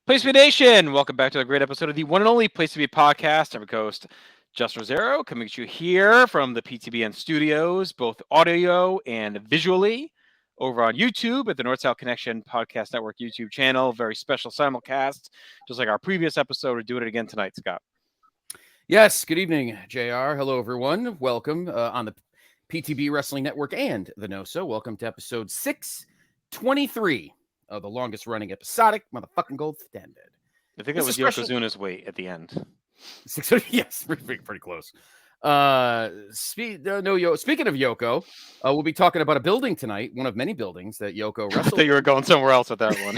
Place to Be Nation, welcome back to a great episode of the one and only Place to Be podcast. I'm your host, Justin Rosero, coming to you here from the PTBN studios, both audio and visually, over on YouTube at the North South Connection Podcast Network YouTube channel. Very special simulcast, just like our previous episode. We're doing it again tonight, Scott. Yes, good evening, JR. Hello, everyone. Welcome on the PTB Wrestling Network and the NOSO. Welcome to episode 623 of the longest running episodic motherfucking gold standard. I think that was Yokozuna's weight at the end. Yes, pretty close. Speaking of Yoko, we'll be talking about a building tonight, one of many buildings that Yoko wrestled. I thought you were going somewhere else with that one.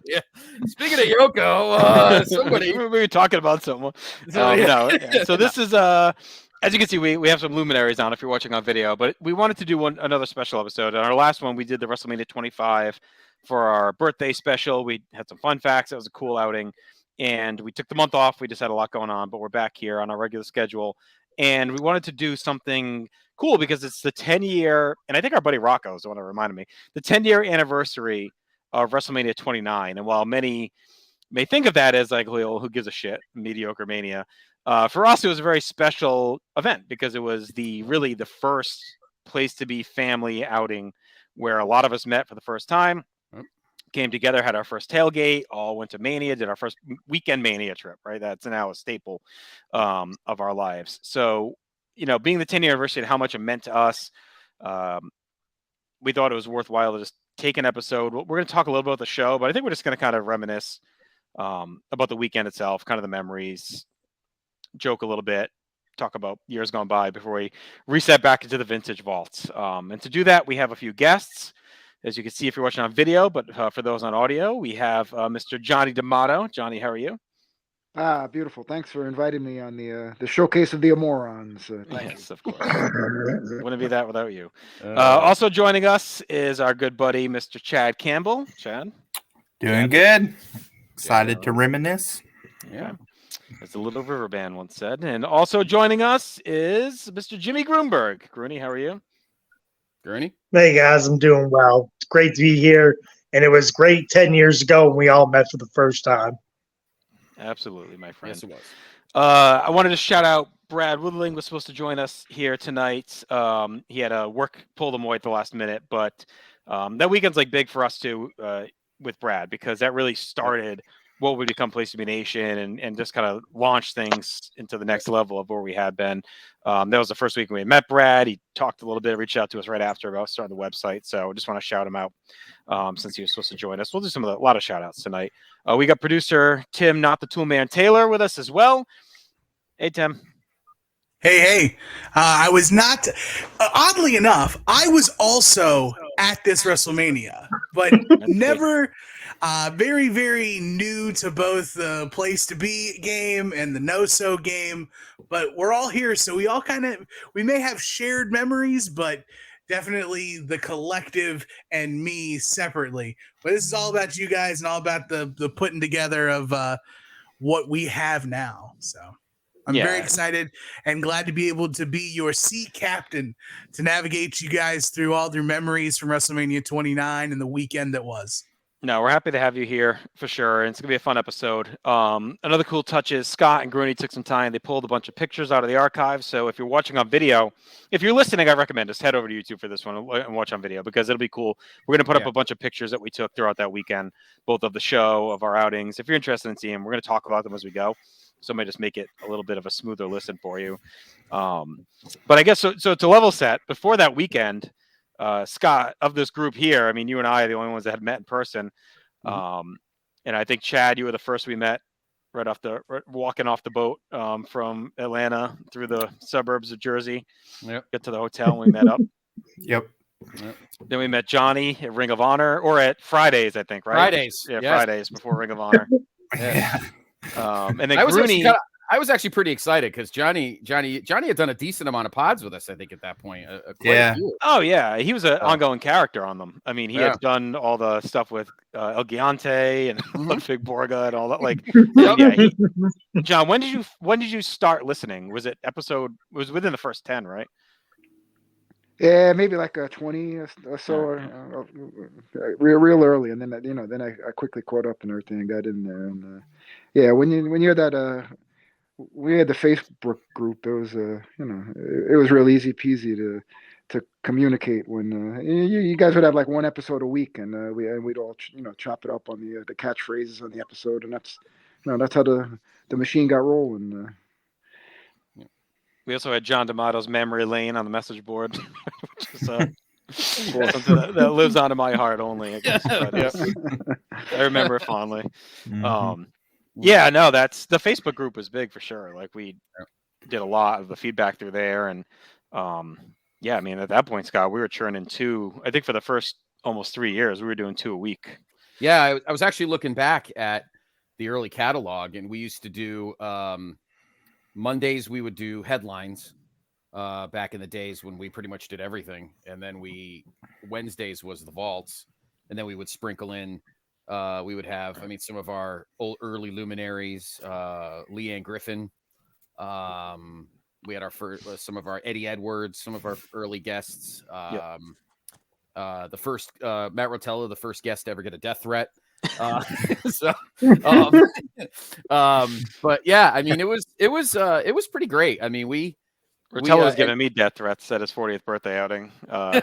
Yeah. Speaking of Yoko, somebody we were talking about someone. So this is as you can see, we have some luminaries on if you're watching on video, but we wanted to do another special episode. On our last one, we did the WrestleMania 25 for our birthday special. We had some fun facts. It was a cool outing. And we took the month off. We just had a lot going on, but we're back here on our regular schedule. And we wanted to do something cool because it's the 10-year, and I think our buddy Rocco is the one that reminded me, the 10-year anniversary of WrestleMania 29. And while many may think of that as like, well, who gives a shit, mediocre mania, for us, it was a very special event because it was really the first Place to Be family outing where a lot of us met for the first time. Came together, had our first tailgate, all went to Mania, did our first weekend Mania trip, right? That's now a staple of our lives. So, being the 10-year anniversary and how much it meant to us, we thought it was worthwhile to just take an episode. We're going to talk a little bit about the show, but I think we're just going to kind of reminisce about the weekend itself, kind of the memories, joke a little bit, talk about years gone by before we reset back into the vintage vaults. And to do that, we have a few guests. As you can see if you're watching on video, but for those on audio, we have Mr. Johnny D'Amato. Johnny, how are you? Beautiful. Thanks for inviting me on the showcase of the Amorons. Yes, of course. Wouldn't be that without you. Also joining us is our good buddy, Mr. Chad Campbell. Chad? Doing good. Excited to reminisce. Yeah. As the Little River Band once said. And also joining us is Mr. Jimmy Gruenberg. Grueny, how are you? Gurney? Hey guys, I'm doing well. It's great to be here, and it was great 10 years ago when we all met for the first time. Absolutely, my friend. Yes, it was. I wanted to shout out Brad Woodling was supposed to join us here tonight. He had a work pulled him away at the last minute, but that weekend's like big for us too with Brad because that really started what would become Place to Be Nation and just kind of launched things into the next level of where we had been. That was the first week we met Brad. He talked a little bit, reached out to us right after about starting the website. So I just want to shout him out since he was supposed to join us. We'll do a lot of shout outs tonight. We got producer Tim, not the Tool Man Taylor, with us as well. Hey, Tim. Hey. I was not, oddly enough, I was also at this WrestleMania, but never... very, very new to both the Place to Be game and the No-So game, but we're all here, so we may have shared memories, but definitely the collective and me separately. But this is all about you guys and all about the putting together of what we have now. So I'm very excited and glad to be able to be your sea captain to navigate you guys through all your memories from WrestleMania 29 and the weekend that was. No, we're happy to have you here for sure. And it's going to be a fun episode. Another cool touch is Scott and Grueny took some time. They pulled a bunch of pictures out of the archive. So if you're watching on video, if you're listening, I recommend just head over to YouTube for this one and watch on video because it'll be cool. We're going to put up a bunch of pictures that we took throughout that weekend, both of the show, of our outings. If you're interested in seeing them, we're going to talk about them as we go. So I might just make it a little bit of a smoother listen for you. But I guess so to level set, before that weekend, Scott, of this group here, I mean, you and I are the only ones that had met in person. And I think, Chad, you were the first we met walking off the boat from Atlanta through the suburbs of Jersey. Yep. Get to the hotel and we met up. Yep. Then we met Johnny at Ring of Honor or at Fridays, I think, right? Fridays. Yeah, yes. Fridays before Ring of Honor. Yeah. And then Grueny... I was actually pretty excited because Johnny had done a decent amount of pods with us, I think, at that point. Oh, yeah. He was an ongoing character on them. I mean, he had done all the stuff with El Gigante and Ludwig Borga and all that. Like, John, when did you start listening? Was it within the first 10, right? Yeah, maybe like a 20 or so, real early, and then then I quickly caught up and everything and got in there, and yeah, when you're that we had the Facebook group. It was it was real easy peasy to communicate when you guys would have like one episode a week, and we'd all chop it up on the catchphrases on the episode, and that's how the machine got rolling. We also had John D'Amato's Memory Lane on the message board, which is something that lives on in my heart only. I guess. But, I remember it fondly. Mm-hmm. Yeah, no, that's the Facebook group was big for sure. Like we did a lot of the feedback through there, and yeah, I mean at that point, Scott, we were churning 2. I think for the first almost 3 years, we were doing 2 a week. Yeah, I was actually looking back at the early catalog, and we used to do Mondays. We would do headlines back in the days when we pretty much did everything, and then Wednesdays was the vaults, and then we would sprinkle in. We would have, some of our early luminaries, Leanne Griffin. We had some of our Eddie Edwards, some of our early guests. The first Matt Rotella, the first guest to ever get a death threat. But yeah, it was pretty great. Rotella was giving me death threats at his 40th birthday outing. Yeah,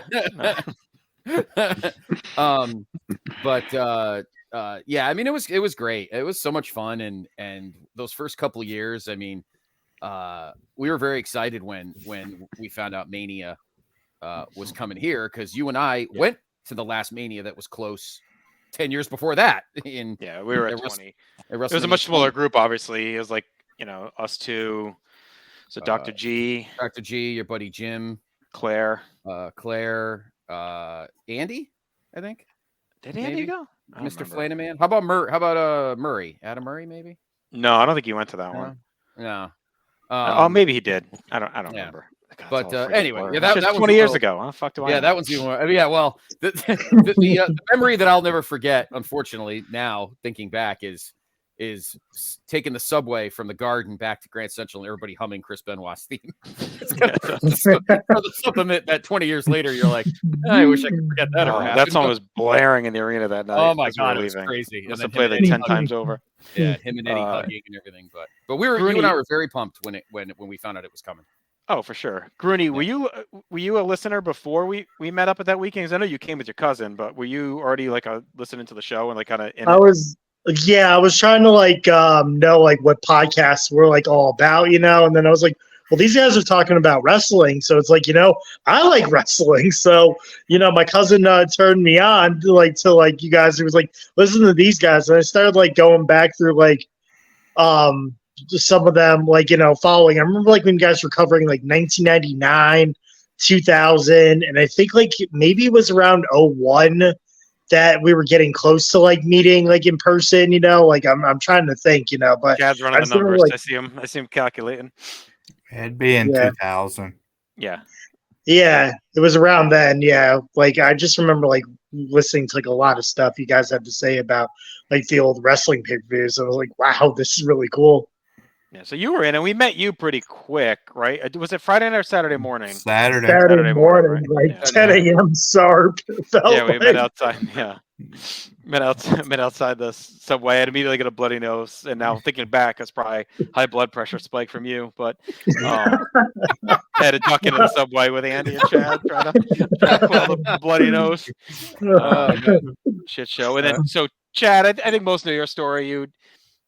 it was great. It was so much fun, and those first couple of years, we were very excited when we found out Mania was coming here, because you and I went to the last Mania that was close 10 years before that. We were at 20. It was a much smaller group, obviously. It was like, us two. So Dr. G, your buddy Jim, Claire, Andy, I think. Did Andy go? Mr. Flanaman. How about Murray? Adam Murray, maybe? No, I don't think he went to that one. No. Maybe he did. I don't remember. God, but anyway, that was 20 years ago. How the fuck do I know? That one's even more. Well, the memory that I'll never forget, unfortunately, now thinking back, is taking the subway from the Garden back to Grand Central and everybody humming Chris Benoit's theme. Something that 20 years later you're like, I wish I could forget that ever happened. That song was blaring in the arena that night. Oh my God, it was crazy. Must have played like 10 times over. Yeah, him and Eddie hugging and everything. But you and I were very pumped when we found out it was coming. Oh, for sure. Gruny, were you a listener before we met up at that weekend? 'Cause I know you came with your cousin, but were you already like listening to the show and like kind of? I was trying to know like what podcasts were like all about, and then I was like, well, these guys are talking about wrestling, so it's like, I like wrestling, so my cousin turned me on to you guys. It was like, listen to these guys, and I started like going back through some of them, following. I remember when you guys were covering 1999, 2000, and I think maybe it was around 01 that we were getting close to meeting in person. I'm trying to think, but Chad's running the numbers. I see him calculating. It'd be in 2000. Yeah, it was around then. Yeah, I just remember listening to a lot of stuff you guys had to say about the old wrestling pay-per-views. I was like, wow, this is really cool. Yeah, so you were in, and we met you pretty quick, right? Was it Friday night or Saturday morning? Saturday morning, right? 10 a.m. sharp. Yeah, we met outside. Yeah, met outside the subway. I had immediately get a bloody nose, and now thinking back, it's probably high blood pressure spike from you. But I had to duck into the subway with Andy and Chad, trying to quell the bloody nose. Shit show. And then, so Chad, I think most of your story you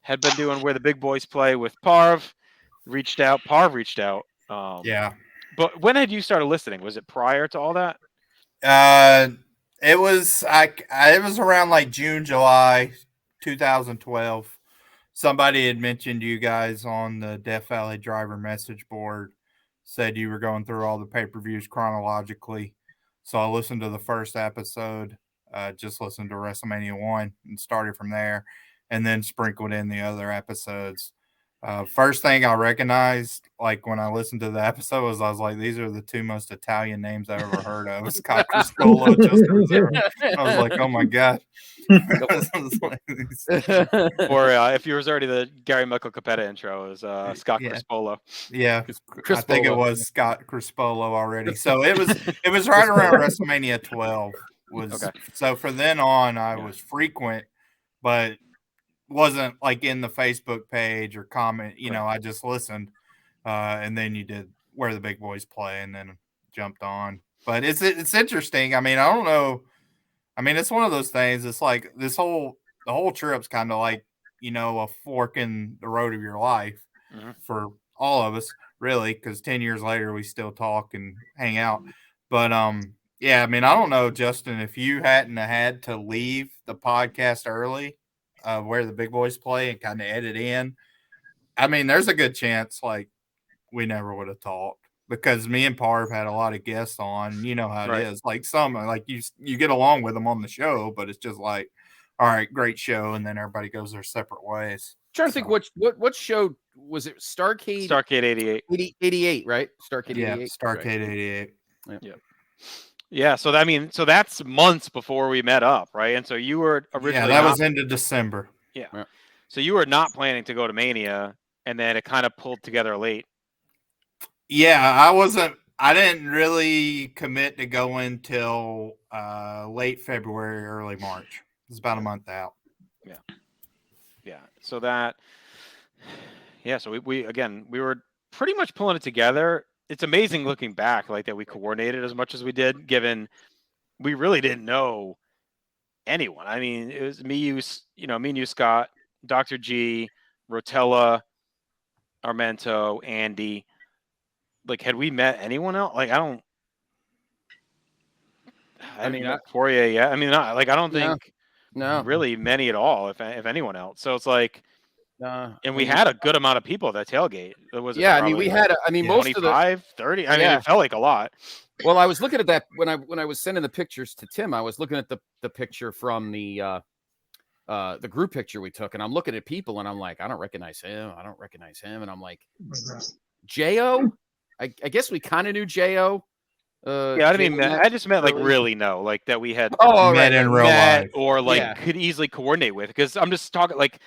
had been doing Where the Big Boys Play with Parv. Parv reached out. Yeah. But when had you started listening? Was it prior to all that? It was it was around June, July 2012. Somebody had mentioned you guys on the Death Valley Driver message board, said you were going through all the pay-per-views chronologically. So I listened to the first episode, just listened to WrestleMania 1 and started from there, and then sprinkled in the other episodes. First thing I recognized, like when I listened to the episode, was I was like, "These are the two most Italian names I've ever heard of: Scott Crispolo, Justin Rivera." I was like, "Oh my god!" Or if you was already the Gary Michael Capetta intro, is Scott Crispolo. Yeah, I think it was Scott Crispolo already. So it was right around WrestleMania 12. So from then on, I was frequent, but wasn't like in the Facebook page or comment. I just listened, and then you did Where the Big Boys Play, and then jumped on. But it's interesting. I mean, I don't know. I mean, it's one of those things. It's like the whole trip's kind of like a fork in the road of your life for all of us, really, because 10 years later we still talk and hang out. But yeah, I mean, I don't know, Justin, if you hadn't had to leave the podcast early, Where the Big Boys Play, and kind of edit in, I mean, there's a good chance like we never would have talked, because me and Parv had a lot of guests on. You know how it is. Like like you get along with them on the show, but it's just like, all right, great show, and then everybody goes their separate ways. I'm trying to think what show was it? Starcade 88. 88, right? Starcade 88. Yeah, Starcade 88. Yeah, so that's months before we met up, right? And so you were originally that was into December. Yeah. So you were not planning to go to Mania, and then it kind of pulled together late. Yeah, I didn't really commit to going till late February, early March. It was about a month out. Yeah. So so we were pretty much pulling it together. It's amazing looking back, like that we coordinated as much as we did, given we really didn't know anyone. I mean, it was me and you, Scott, Dr. G, Rotella, Armento, Andy. Like, had we met anyone else? Like, I mean, Poirier, yeah. I mean, I don't think really many at all, if anyone else. So it's like, and we had a good amount of people at that tailgate. I mean, we had, most of the 30. I mean, it felt like a lot. Well, I was looking at that when I was sending the pictures to Tim. I was looking at the picture from the group picture we took, and I'm looking at people, and I'm like, I don't recognize him. And I'm like, J.O. I guess we kind of knew J.O. Yeah, I mean, I just meant like really know, like that we had met in real life, or like could easily coordinate with. Because I'm just talking like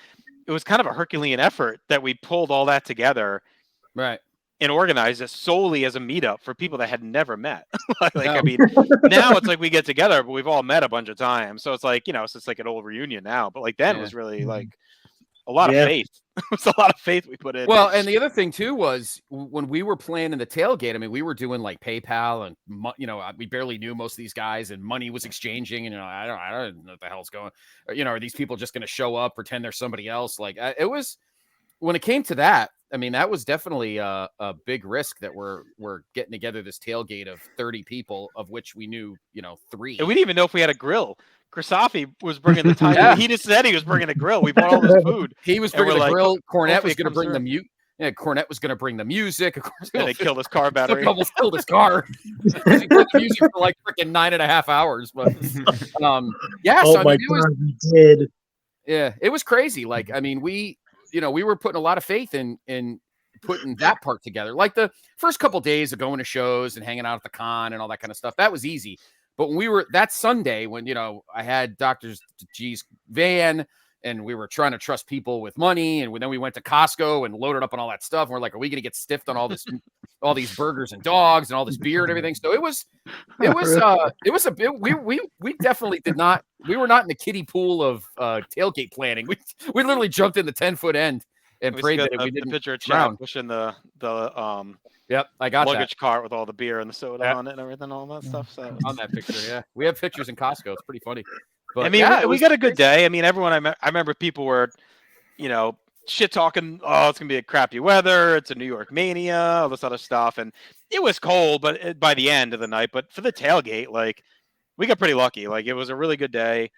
it was kind of a Herculean effort that we pulled all that together, right, and organized it solely as a meetup for people that had never met. I mean, now it's like we get together, but we've all met a bunch of times, so it's like it's just like an old reunion now. But like then it was really like a lot of faith. It was a lot of faith we put in. Well, and the other thing too was when we were playing in the tailgate, I mean, we were doing like PayPal, and we barely knew most of these guys, and money was exchanging, and I don't know what the hell's going. Are these people just going to show up, pretend they're somebody else? Like it was when it came to that. I mean, that was definitely a big risk that we're getting together this tailgate of 30 people, of which we knew 3. And we didn't even know if we had a grill. Krisafi was bringing the time. He just said he was bringing a grill. We bought all this food. He was bringing the grill. Cornette was going to bring the mute. Yeah, Cornette was going to bring the music. Of course, and they killed his car battery. Almost killed his car. He played the music for like freaking 9.5 hours. But oh my God, we did. Yeah, it was crazy. Like, I mean, we were putting a lot of faith in putting that part together. Like the first couple of days of going to shows and hanging out at the con and all that kind of stuff, that was easy. But when we were that Sunday, when I had Dr. G's van, and we were trying to trust people with money, and then we went to Costco and loaded up on all that stuff. And we're like, are we going to get stiffed on all these burgers and dogs and all this beer and everything? So it was a bit. We definitely did not. We were not in the kiddie pool of tailgate planning. We literally jumped in the 10-foot end and prayed that we didn't. The picture of Chad pushing the Yep, I got luggage that cart with all the beer and the soda on it and everything, all that stuff. So on that picture, yeah, we have pictures in Costco. It's pretty funny. But I mean, we got a good day. I mean, everyone. I remember people were, shit talking. Oh, it's gonna be a crappy weather. It's a New York Mania, all this other stuff, and it was cold. But by the end of the night, but for the tailgate, like we got pretty lucky. Like it was a really good day.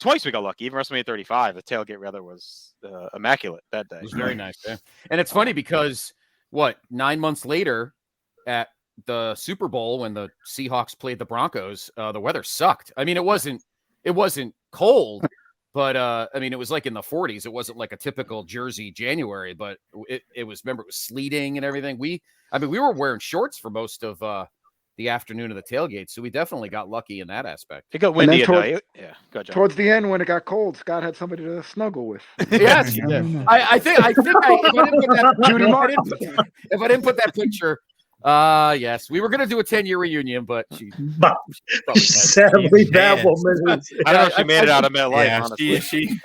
Twice we got lucky. Even WrestleMania 35, the tailgate weather was immaculate that day. It was very nice. Yeah. And it's funny because 9 months later at the Super Bowl, when the Seahawks played the Broncos, the weather sucked. I mean, it wasn't cold, But I mean, it was like in the 40s. It wasn't like a typical Jersey January, but it was. Remember, it was sleeting and everything. We were wearing shorts for most of the afternoon of the tailgate, so we definitely got lucky in that aspect. It got windy at night. Yeah, go ahead, John. Towards the end, when it got cold, Scott had somebody to snuggle with. Yes, I think if I didn't put that picture. Yes, we were gonna do a 10-year reunion, but sadly that woman. I don't know if she made it out of MetLife. Yeah, honestly,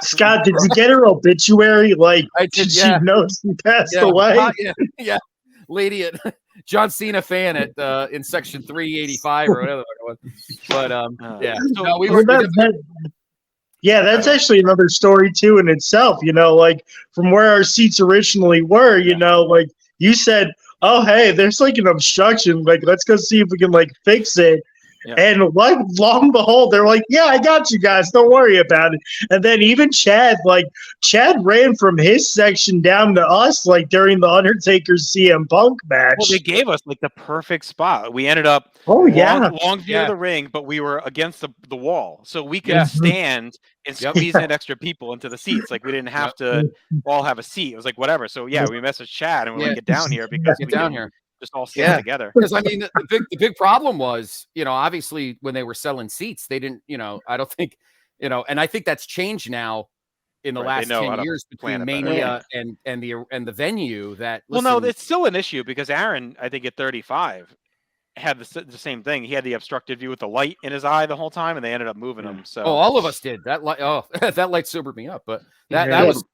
Scott, did you get her obituary? Like, I did. she knows she passed away. Yeah, lady at John Cena fan at in section 385 or whatever it was. But yeah, no, we were. Yeah, that's actually another story too in itself. You know, like from where our seats originally were. You know, like you said, oh hey, there's like an obstruction. Like, let's go see if we can like fix it. Yeah. And like, long and behold, they're like, yeah, I got you guys. Don't worry about it. And then even Chad ran from his section down to us, like during the Undertaker's CM Punk match. Well, they gave us like the perfect spot. We ended up long view of the ring, but we were against the wall. So we could stand and squeeze in extra people into the seats. Like, we didn't have to all have a seat. It was like, whatever. So yeah, we messaged Chad and we're like, get down here because we down here. Just all stand together. Because I mean, the big problem was, you know, obviously when they were selling seats, they didn't, you know, I don't think, you know, and I think that's changed now in the last 10 years between Mania and the venue. That no, it's still an issue because Aaron, I think at 35, had the same thing. He had the obstructed view with the light in his eye the whole time, and they ended up moving him. So all of us did that. That light sobered me up, but that was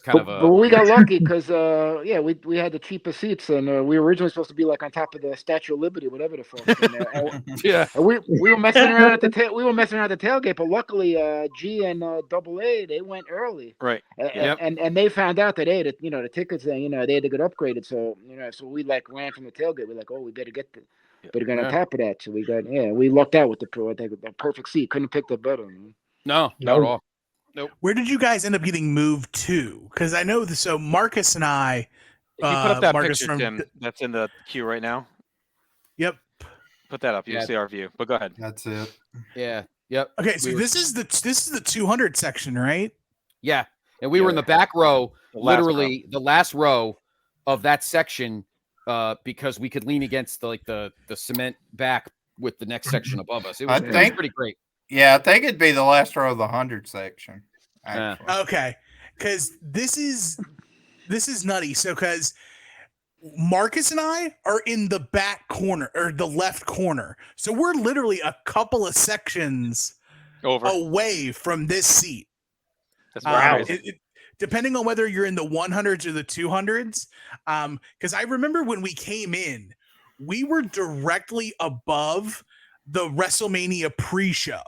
kind of a. But we got lucky because we had the cheapest seats, and we were originally supposed to be like on top of the Statue of Liberty, whatever the fuck. And we were messing around at the tailgate, but luckily G and AA they went early, right? And they found out that the tickets they had to get upgraded, so so we like ran from the tailgate. We're like, oh, we better get on top of that. So we lucked out with the perfect seat. Couldn't pick the better. No, not at all. Nope. Where did you guys end up getting moved to? Because I know so Marcus and I. If you put up that picture, Tim, that's in the queue right now. Yep. Put that up. You'll see our view. But go ahead. That's it. Yeah. Yep. Okay, so this is the 200 section, right? Yeah, and we were in the back row, literally the last row of that section, because we could lean against the cement back with the next section above us. It was pretty great. Yeah, I think it'd be the last row of the 100 section. Okay, because this is nutty. So, because Marcus and I are in the back corner or the left corner, so we're literally a couple of sections away from this seat. That's crazy. Depending on whether you're in the 100s or the 200s, because I remember when we came in, we were directly above the WrestleMania pre-show.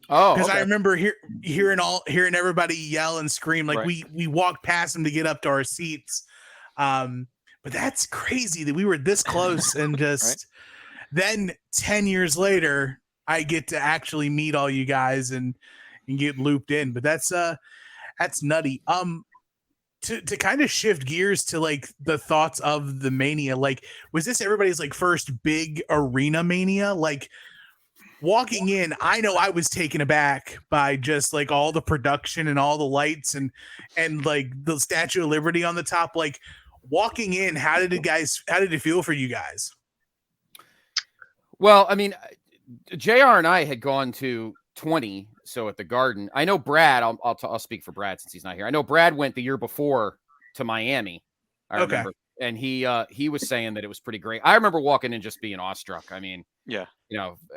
Oh, because I remember hearing everybody yell and scream like we walked past them to get up to our seats. But that's crazy that we were this close and just then 10 years later, I get to actually meet all you guys and get looped in. But that's nutty. To kind of shift gears to like the thoughts of the Mania, like was this everybody's like first big arena Mania? Like walking in, I know I was taken aback by just like all the production and all the lights and like the Statue of Liberty on the top. Like walking in, how did it feel for you guys? Well, I mean, JR and I had gone to 20. So at the Garden, I know Brad, I'll speak for Brad since he's not here. I know Brad went the year before to Miami. I remember. And he was saying that it was pretty great. I remember walking in just being awestruck. I mean, the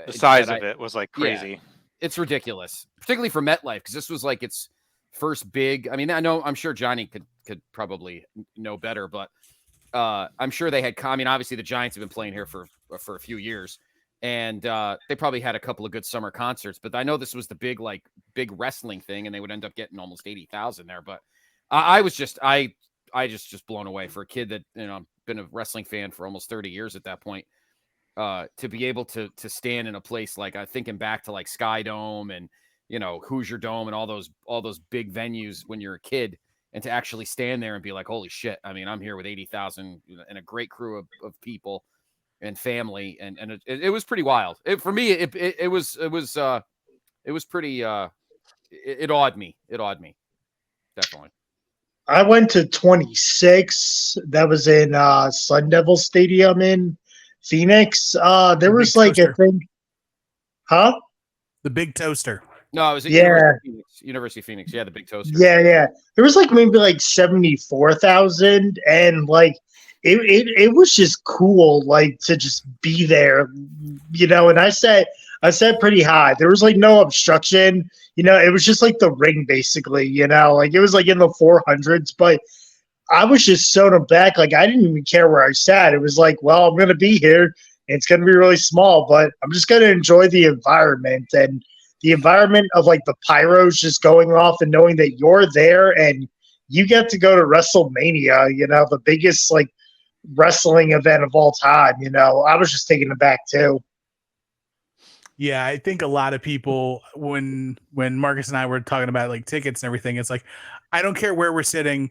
the size of it was like crazy. Yeah, it's ridiculous, particularly for MetLife, because this was like its first big. I mean, I'm sure Johnny could probably know better, but I'm sure they had. I mean, obviously the Giants have been playing here for a few years. And they probably had a couple of good summer concerts, but I know this was the big wrestling thing, and they would end up getting almost 80,000 there. But I was just blown away for a kid that been a wrestling fan for almost 30 years at that point. To be able to stand in a place like thinking back to like Sky Dome and Hoosier Dome and all those big venues when you're a kid, and to actually stand there and be like, holy shit! I mean, I'm here with 80,000 and a great crew of people. and family, and it was pretty wild. For me, it was pretty. It awed me. It awed me, definitely. I went to 26. That was in Sun Devil Stadium in Phoenix. There was like a thing. Huh? The Big Toaster. No, it was at Yeah. University of Phoenix. Yeah, the Big Toaster. Yeah. There was like maybe like 74,000, and like it was just cool, like to just be there, And I sat pretty high. There was like no obstruction, It was just like the ring, basically, Like it was like in the 400s, but I was just sewn back. Like I didn't even care where I sat. It was like, well, I'm gonna be here. It's gonna be really small, but I'm just gonna enjoy the environment and the environment of like the pyros just going off and knowing that you're there and you get to go to WrestleMania, the biggest like wrestling event of all time. I was just taken aback too. Yeah, I think a lot of people, when Marcus and I were talking about like tickets and everything, it's like, I don't care where we're sitting.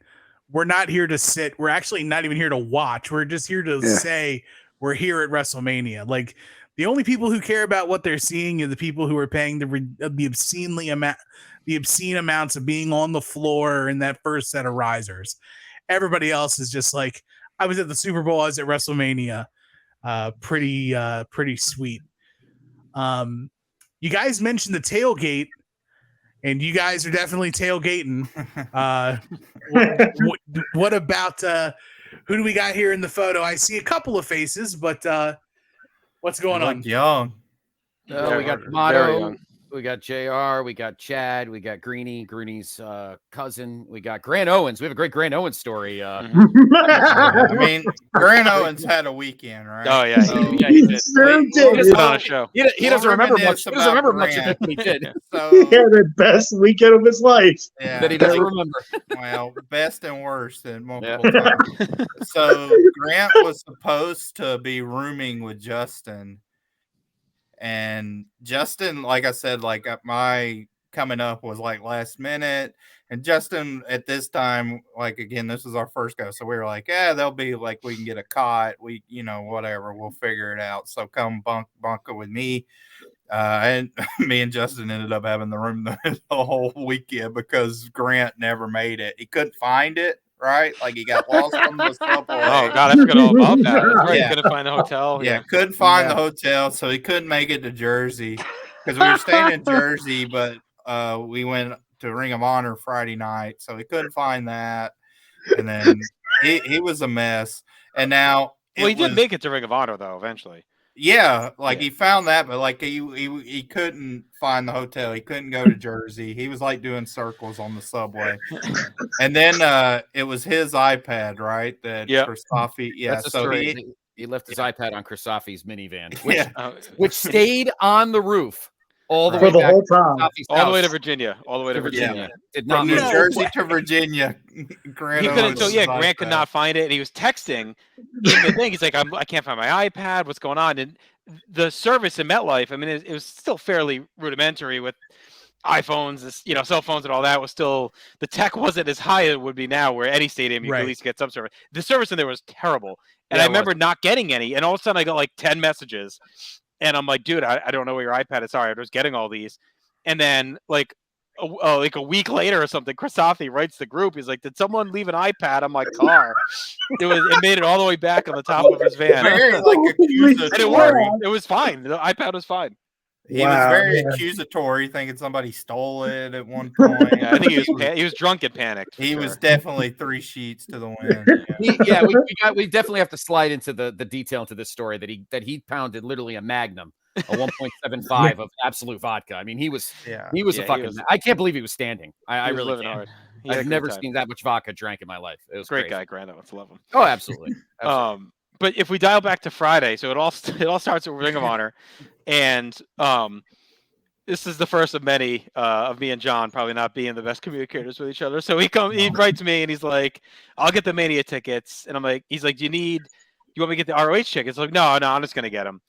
We're not here to sit. We're actually not even here to watch. We're just here to say we're here at WrestleMania. Like the only people who care about what they're seeing are the people who are paying the obscene amounts of being on the floor in that first set of risers. Everybody else is just like, I was at the Super Bowl, I was at WrestleMania. Pretty sweet. You guys mentioned the tailgate, and you guys are definitely tailgating. What about who do we got here in the photo? I see a couple of faces, but what's going on? Young. We got Tomato, we got JR, we got Chad, we got Greeny's cousin, we got Grant Owens. We have a great Grant Owens story. I mean, Grant Owens had a weekend, right? Oh yeah, he did. He on a show. He doesn't remember much. He doesn't remember much of it, but he did. So, he had the best weekend of his life. Yeah, that he doesn't remember. Well, best and worst in multiple times. So Grant was supposed to be rooming with Justin. And Justin, like I said, like my coming up was like last minute. And Justin at this time, like, again, this is our first go. So we were like, yeah, they'll be like, we can get a cot. We, whatever, we'll figure it out. So come bunker with me. And me and Justin ended up having the room the whole weekend because Grant never made it. He couldn't find it. Right, like he got lost on the subway. Oh God, I forgot all about that. That's right. He couldn't find the hotel. Yeah, couldn't find the hotel, so he couldn't make it to Jersey because we were staying in Jersey, but we went to Ring of Honor Friday night, so he couldn't find that, and then he was a mess. And now, he did make it to Ring of Honor though eventually. Yeah, he found that, but like he couldn't find the hotel. He couldn't go to Jersey. He was like doing circles on the subway. And then it was his iPad, right? That Christophe. Yeah, so he left his iPad on Christophe's minivan, which stayed on the roof all the way for the back whole time, all the way to Virginia, Did not From New Jersey to Virginia. Grant could not find it, and he was texting in the thing. He's like, I can't find my iPad. What's going on? And the service in MetLife, I mean, it was still fairly rudimentary with iPhones, cell phones and all that. Was still, the tech wasn't as high as it would be now, where any stadium you could at least get some service. The service in there was terrible, and I remember not getting any. And all of a sudden, I got like 10 messages. And I'm like, dude, I don't know where your iPad is. Sorry, I was getting all these. And then like a week later or something, Christophe writes the group. He's like, did someone leave an iPad on my car? It made it all the way back on the top of his van. Very accusatory. And it worked. It was fine. The iPad was fine. He was very accusatory, thinking somebody stole it at one point. Yeah, I think he was drunk and panicked. He was definitely 3 sheets to the wind. We definitely have to slide into the detail into this story that he pounded literally a Magnum, a 1.75 of absolute vodka. I mean, he was a fucking. I can't believe he was standing. I really living hard. I've never seen that much vodka drank in my life. It was great crazy. guy, Grant Owens. Love him. Oh, absolutely. But if we dial back to Friday, so it all starts with Ring of Honor, and this is the first of many of me and John probably not being the best communicators with each other. So he writes me and he's like, "I'll get the Mania tickets," and I'm like, "He's like, do you want me to get the ROH tickets?" I'm like, no, I'm just gonna get them.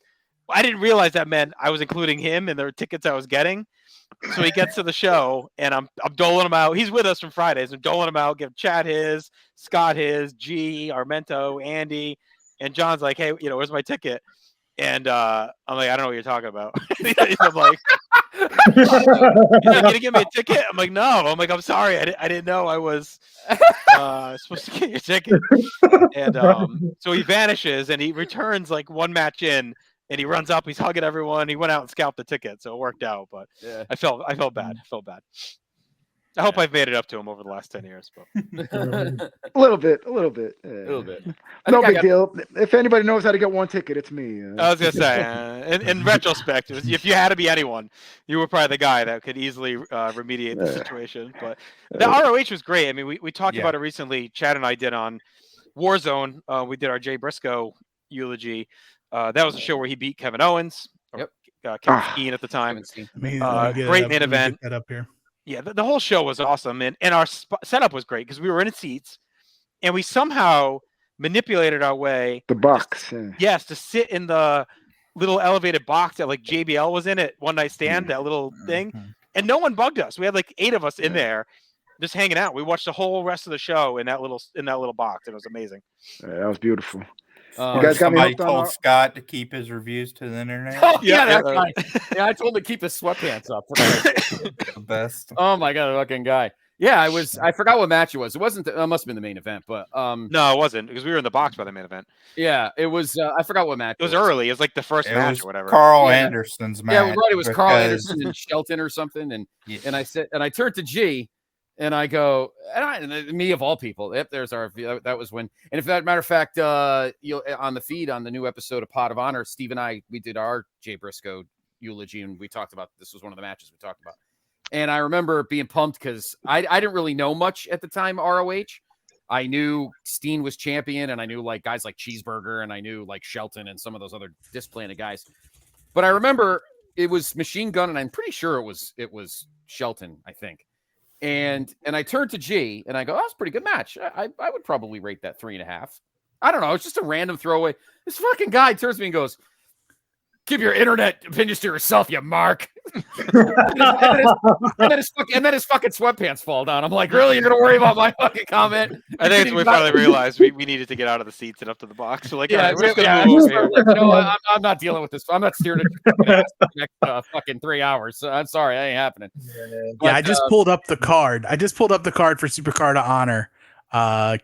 I didn't realize that meant I was including him in the tickets I was getting. So he gets to the show, and I'm doling him out. He's with us from Fridays. I'm doling him out. Give Chad his, Scott his, G, Armento, Andy. And John's like, hey, where's my ticket? And I'm like, I don't know what you're talking about. I'm like, he's like, gonna give me a ticket? I'm like, no. I'm like, I'm sorry. I didn't know I was supposed to get your ticket. And so he vanishes and he returns like one match in and he runs up. He's hugging everyone. He went out and scalped the ticket, so it worked out. But I felt bad. I hope I've made it up to him over the last 10 years. But a little bit. A little bit. No big deal. If anybody knows how to get one ticket, it's me. I was gonna say, in retrospect, if you had to be anyone, you were probably the guy that could easily remediate the situation. But the ROH was great. I mean, we talked about it recently. Chad and I did on Warzone. We did our Jay Briscoe eulogy. That was a show where he beat Kevin Owens. Kevin Steen at the time. Great main event. Get that up here. Yeah, the whole show was awesome, and our setup was great because we were in seats, and we somehow manipulated our way. The box. Yes, to sit in the little elevated box that like JBL was in at One Night Stand, that little thing, and no one bugged us. We had like 8 of us in there, just hanging out. We watched the whole rest of the show in that little box. It was amazing. That was beautiful. You guys got me told Scott to keep his reviews to the internet. That's right. Yeah, I told him to keep his sweatpants up. The best. Oh my god, fucking guy. Yeah, I forgot what match it was. It wasn't. It must have been the main event, but no, it wasn't because we were in the box by the main event. Yeah, it was. I forgot what match. It was early. It was like the first match or whatever. Carl Anderson's match. Yeah, right. It was Carl Anderson and Shelton or something. And I turned to G. And I go, and me of all people. Yep, there's our. That was when. And if that matter of fact, on the feed on the new episode of Pod of Honor, Steve and I, we did our Jay Briscoe eulogy, and we talked about this was one of the matches we talked about. And I remember being pumped because I didn't really know much at the time. ROH, I knew Steen was champion, and I knew like guys like Cheeseburger, and I knew like Shelton and some of those other Displanet guys. But I remember it was Machine Gun, and I'm pretty sure it was Shelton, I think. And I turned to G and I go, oh, that's a pretty good match. I would probably rate that 3.5. I don't know. It's just a random throwaway. This fucking guy turns to me and goes, "Give your internet opinions to yourself, you mark." and then his fucking sweatpants fall down. I'm like, really? You're gonna worry about my fucking comment? I think it's when we finally realized we needed to get out of the seats and up to the box. So like, yeah, we're just gonna move over here. I'm not dealing with this. I'm not steering it for the next fucking 3 hours. So I'm sorry, that ain't happening. But, I just pulled up the card. I just pulled up the card for Supercard of Honor.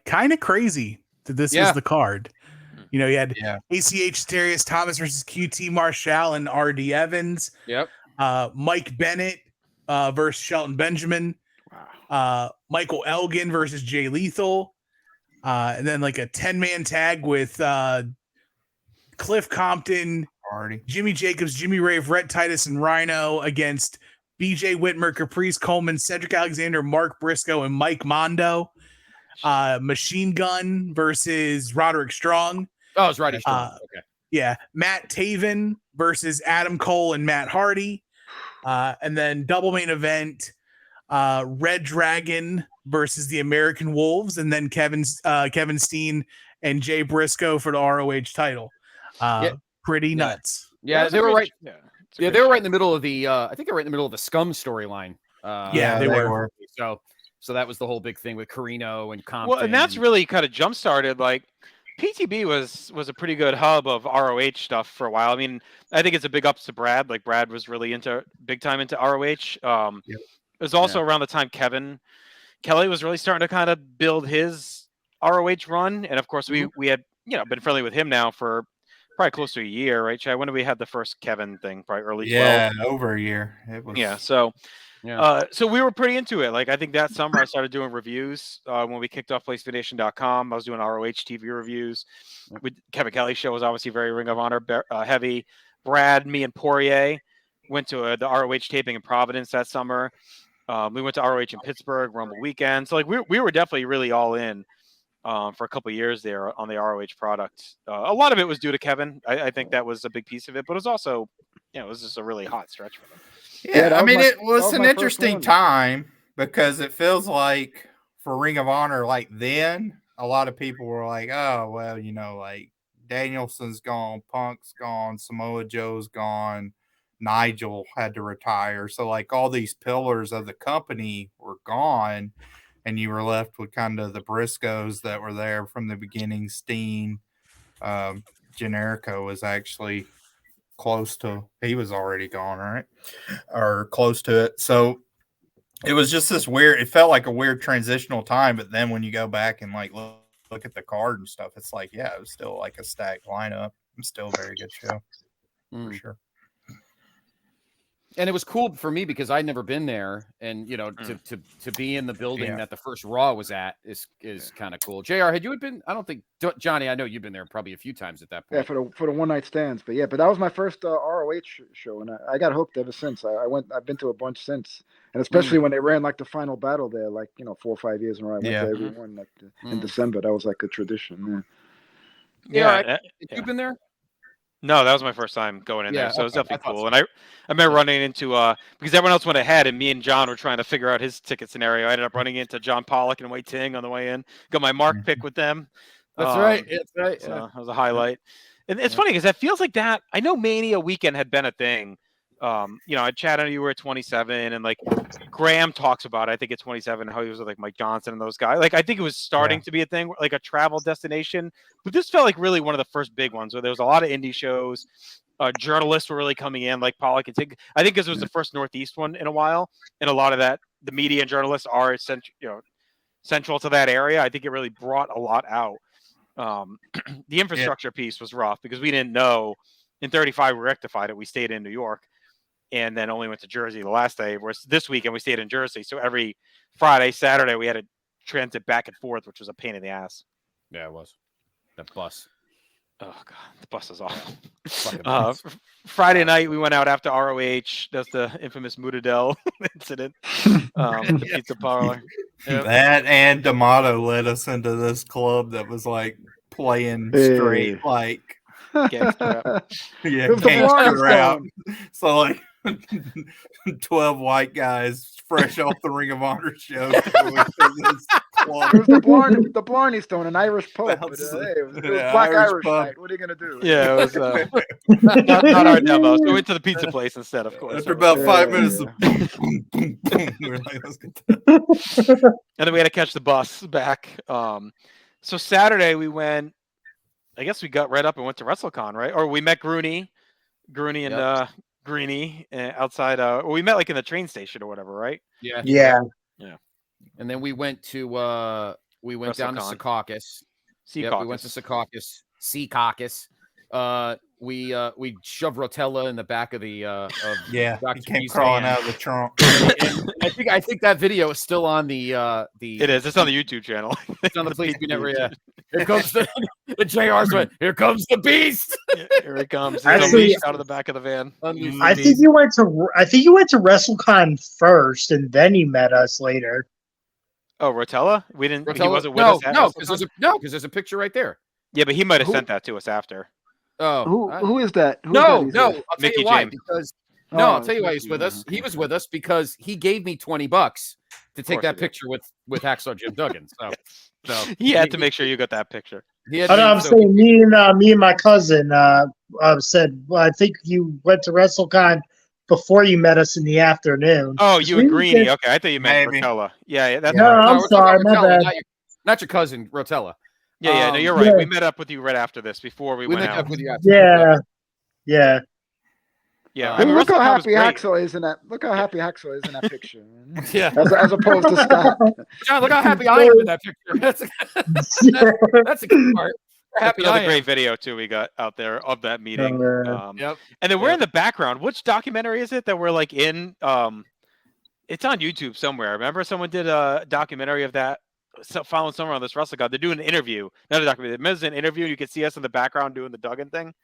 Kind of crazy that this was the card. You know, you had ACH Darius Thomas versus QT Marshall and RD Evans. Yep. Mike Bennett versus Shelton Benjamin. Michael Elgin versus Jay Lethal. And then like a 10-man tag with Cliff Compton, Jimmy Jacobs, Jimmy Rave, Rhett Titus, and Rhino against BJ Whitmer, Caprice Coleman, Cedric Alexander, Mark Briscoe, and Mike Mondo. Machine Gun versus Roderick Strong. Oh, it's Roderick Strong. Okay. Yeah. Matt Taven versus Adam Cole and Matt Hardy. And then double main event, Red Dragon versus the American Wolves, and then Kevin Steen and Jay Briscoe for the ROH title. Pretty nuts. Yeah, they were right. Yeah, they were right in the middle of the. I think they were right in the middle of the Scum storyline. They were. So that was the whole big thing with Carino and Compton. Well, and that's really kind of jump started. Like PTB was a pretty good hub of ROH stuff for a while. I mean, I think it's a big ups to Brad. Like Brad was really big time into ROH. It was also around the time Kevin Kelly was really starting to kind of build his ROH run. And of course we had, been friendly with him now for probably close to a year, right, Chad? When did we have the first Kevin thing? Probably early 12. Yeah, over a year. It was... Yeah, so so we were pretty into it. Like I think that summer I started doing reviews when we kicked off PlayStation.com. I was doing ROH TV reviews. Kevin Kelly's show was obviously very Ring of Honor heavy. Brad, me, and Poirier went to the ROH taping in Providence that summer. We went to ROH in Pittsburgh, Rumble weekend. So like we were definitely really all in for a couple of years there on the ROH product. A lot of it was due to Kevin. I think that was a big piece of it, but it was also, it was just a really hot stretch for them. Yeah, I mean, it was an interesting time because it feels like for Ring of Honor, like then, a lot of people were like, oh, well, like Danielson's gone, Punk's gone, Samoa Joe's gone, Nigel had to retire. So, like, all these pillars of the company were gone, and you were left with kind of the Briscoes that were there from the beginning, Steen, Generico was actually close to, he was already gone, right? Or close to it. So it was just this weird, it felt like a weird transitional time. But then when you go back and like look at the card and stuff, it's like, yeah, it was still like a stacked lineup. It's still a very good show for sure. And it was cool for me because I'd never been there, and to be in the building that the first Raw was at is kind of cool. JR, had you been? I don't think Johnny. I know you've been there probably a few times at that point. Yeah, for the one night stands, but that was my first ROH show, and I got hooked ever since. I've been to a bunch since, and especially when they ran like the final battle there, like 4 or 5 years in a row. I went to every one in December. That was like a tradition. Had you been there? No, that was my first time going in there, so it was definitely cool. So. And I remember running into because everyone else went ahead, and me and John were trying to figure out his ticket scenario. I ended up running into John Pollock and Wei Ting on the way in. Got my mark pick with them. That's right. That's right. So that was a highlight. And it's funny because that feels like that. I know Mania weekend had been a thing. Chad, I know you were at 27, and like Graham talks about it, I think at 27, how he was with like Mike Johnson and those guys. Like I think it was starting to be a thing, like a travel destination. But this felt like really one of the first big ones where there was a lot of indie shows. Journalists were really coming in, like Pollock and Tig. I think this was the first Northeast one in a while, and a lot of that, the media and journalists are central to that area. I think it really brought a lot out. The infrastructure piece was rough because we didn't know. In 35, we rectified it. We stayed in New York. And then only went to Jersey the last day. Whereas this weekend we stayed in Jersey. So every Friday, Saturday, we had to transit back and forth, which was a pain in the ass. Yeah, it was. That bus. Oh, God. The bus is awful. Friday night, we went out after ROH. That's the infamous Mutadell incident. The pizza parlor. Yep. That and D'Amato led us into this club that was like playing straight, like gangster rap. Yeah, gangster rap. So like 12 white guys fresh off the Ring of Honor show. It was the Blarney Stone, an Irish pub. But, it was Black Irish night. What are you gonna do? Yeah, it was not our demo. So we went to the pizza place instead, of course. After about 5 minutes of boom, boom, boom, boom, we were like, let's get that. And then we had to catch the bus back. So Saturday we went. I guess we got right up and went to WrestleCon, right? Or we met Grueny and Greeny outside. We met like in the train station or whatever, right? Yeah. And then we went to down to Secaucus. We went to Secaucus. We shoved Rotella in the back of the he came crawling out of the trunk. And I think that video is still on the It is. It's on the YouTube channel. It's on the PTBN Network. Here comes the JR's went. Here comes the beast. Here it comes. Actually, out of the back of the van. I think you went to WrestleCon first, and then you met us later. Oh, Rotella? We didn't. Rotella? He wasn't with us. Because there's a picture right there. Yeah, but he might have sent that to us after. Oh, who is that? I'll tell Mickey you why. James. Because I'll tell you why he's with us. He was with us because he gave me $20 to take that picture with Hacksaw Jim Duggan. So he had to make sure you got that picture. I'm saying me and my cousin said, well, I think you went to WrestleCon before you met us in the afternoon. Oh, you and Greeny. Okay, I thought you meant Rotella. Yeah, that's no, I'm sorry, my bad. Not your cousin, Rotella. Yeah, no, you're right. Yeah. We met up with you right after this, before we went met out. Up with you yeah. I mean, look how happy Hacksaw is in that. Look how happy Hacksaw is in that picture. Yeah, as opposed to Scott. John, look how happy I am in that picture. That's a good part. Happy another great video too we got out there of that meeting. And then we're in the background. Which documentary is it that we're like in? It's on YouTube somewhere. Remember, someone did a documentary of that. Following someone on this WrestleCon, they're doing an interview. Not a documentary. There's an interview. You can see us in the background doing the Duggan thing.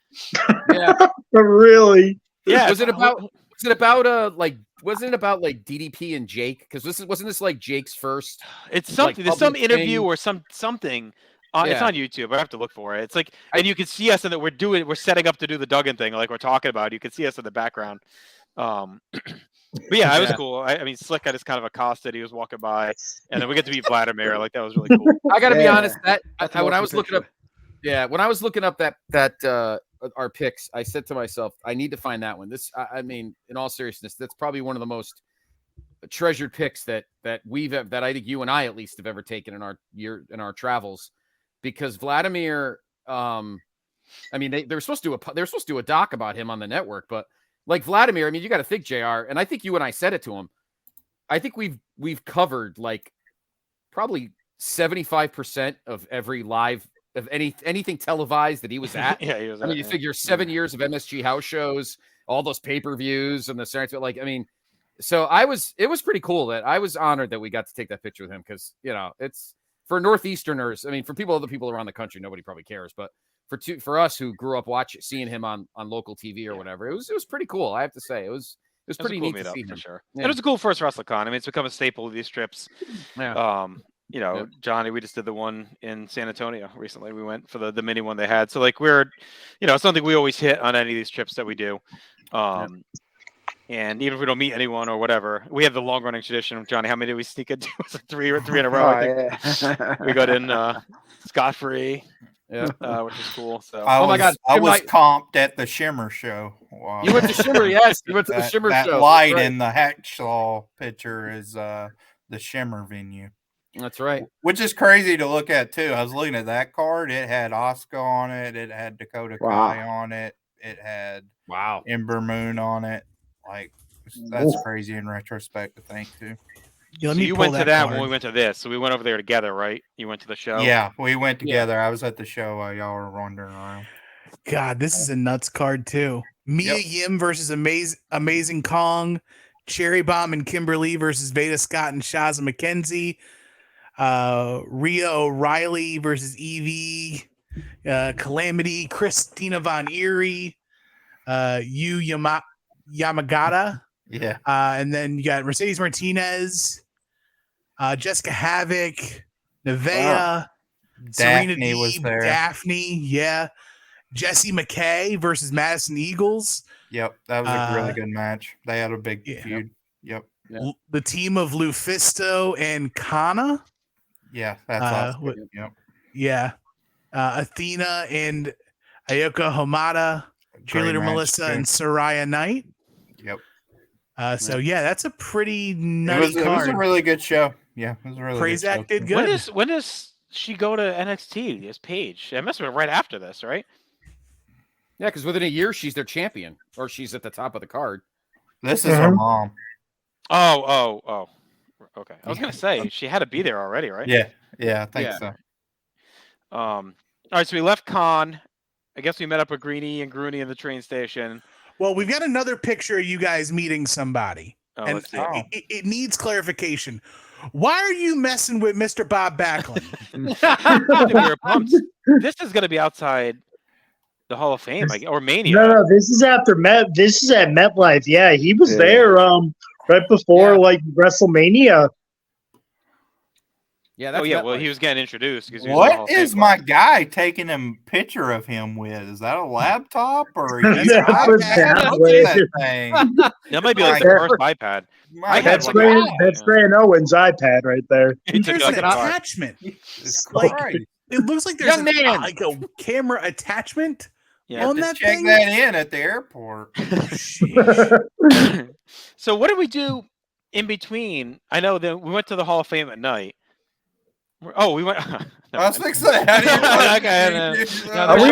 Yeah, really. Yeah. Was it about DDP and Jake? Because wasn't this like Jake's first? It's something. There's some interview or something. It's on YouTube. I have to look for it. It's like, and you can see us in that we're setting up to do the Duggan thing, like we're talking about. You can see us in the background. But yeah, it was cool. I mean, Slick got us kind of accosted. He was walking by, and then we get to meet Vladimir. Like that was really cool. I got to be honest. When I was looking up that our picks, I said to myself, I need to find that one. I mean, in all seriousness, that's probably one of the most treasured picks that I think you and I at least have ever taken in our travels, because Vladimir I mean, they were supposed to do a doc about him on the network, but like Vladimir, I mean, you got to think, JR, and I think you and I said it to him. I think we've covered like probably 75% of every live of anything televised that he was at. Yeah, he was. I mean, you figure 7 years of MSG house shows, all those pay-per-views, and the series. Like, I mean, so it was pretty cool that I was honored that we got to take that picture with him because it's for Northeasterners. I mean, for other people around the country, nobody probably cares, but for us who grew up seeing him on local TV or whatever, it was pretty cool. I have to say, it was pretty cool neat to see him for sure. Yeah. And it was a cool first WrestleCon. I mean, it's become a staple of these trips. Yeah. Johnny, we just did the one in San Antonio recently. We went for the mini one they had. So like we're, something we always hit on any of these trips that we do. And even if we don't meet anyone or whatever, we have the long running tradition. Johnny, how many did we sneak into? Was it three in a row? I think we got in scot free. Yeah, which is cool. So, my God, I was comped at the Shimmer show. Wow. You went to Shimmer, yes. You went to the Shimmer that show. That light in the Hacksaw picture is the Shimmer venue. That's right. Which is crazy to look at too. I was looking at that card. It had Asuka on it. It had Dakota Kai on it. It had Ember Moon on it. Like that's crazy in retrospect to think too. So you went to that when we went to this. So we went over there together, right? You went to the show? Yeah, we went together. I was at the show while y'all were wandering around. God, this is a nuts card too. Mia Yim versus Amazing Kong, Cherry Bomb and Kimberly versus Veda Scott and Shaza McKenzie, Rhea O'Reilly versus Evie, Calamity, Christina Von Eerie, Yamagata. Yeah. And then you got Mercedes Martinez, Jessica Havoc, Nevaeh, Serena Daphne was Deeb, there. Daphne, Jessie McKay versus Madison Eagles. Yep, that was a really good match. They had a big feud. Yep. The team of Lufisto and Kana. Yeah, that's awesome. Yep. Yeah. Athena and Ayaka Hamada, Cheerleader Melissa and Soraya Knight. Yep. That's a pretty nutty card. It was a really good show. Yeah, it was a really Praise good Act show. did good. When does she go to NXT? This Paige. It must have been right after this, right? Yeah, because within a year she's their champion, or she's at the top of the card. This is her mom. Oh. Okay. I was gonna say she had to be there already, right? Yeah, I think so. All right, so we left Con. I guess we met up with Greenie and Grooney in the train station. Well, we've got another picture of you guys meeting somebody. And let's see. It needs clarification. Why are you messing with Mr. Bob Backlund? We were pumped. This is going to be outside the Hall of Fame, or Mania. No, this is after This is at MetLife. Yeah, he was there right before like WrestleMania. Yeah, that's well, he was getting introduced. What is my guy taking a picture of him with? Is that a laptop or a that thing? That might be like the first iPad. That's Fran Owens' iPad right there. There's an attachment. It looks like there's like a camera attachment on that thing. Check that in at the airport. So what did we do in between? I know that we went to the Hall of Fame at night. Oh, we went. I was fixing that. Are we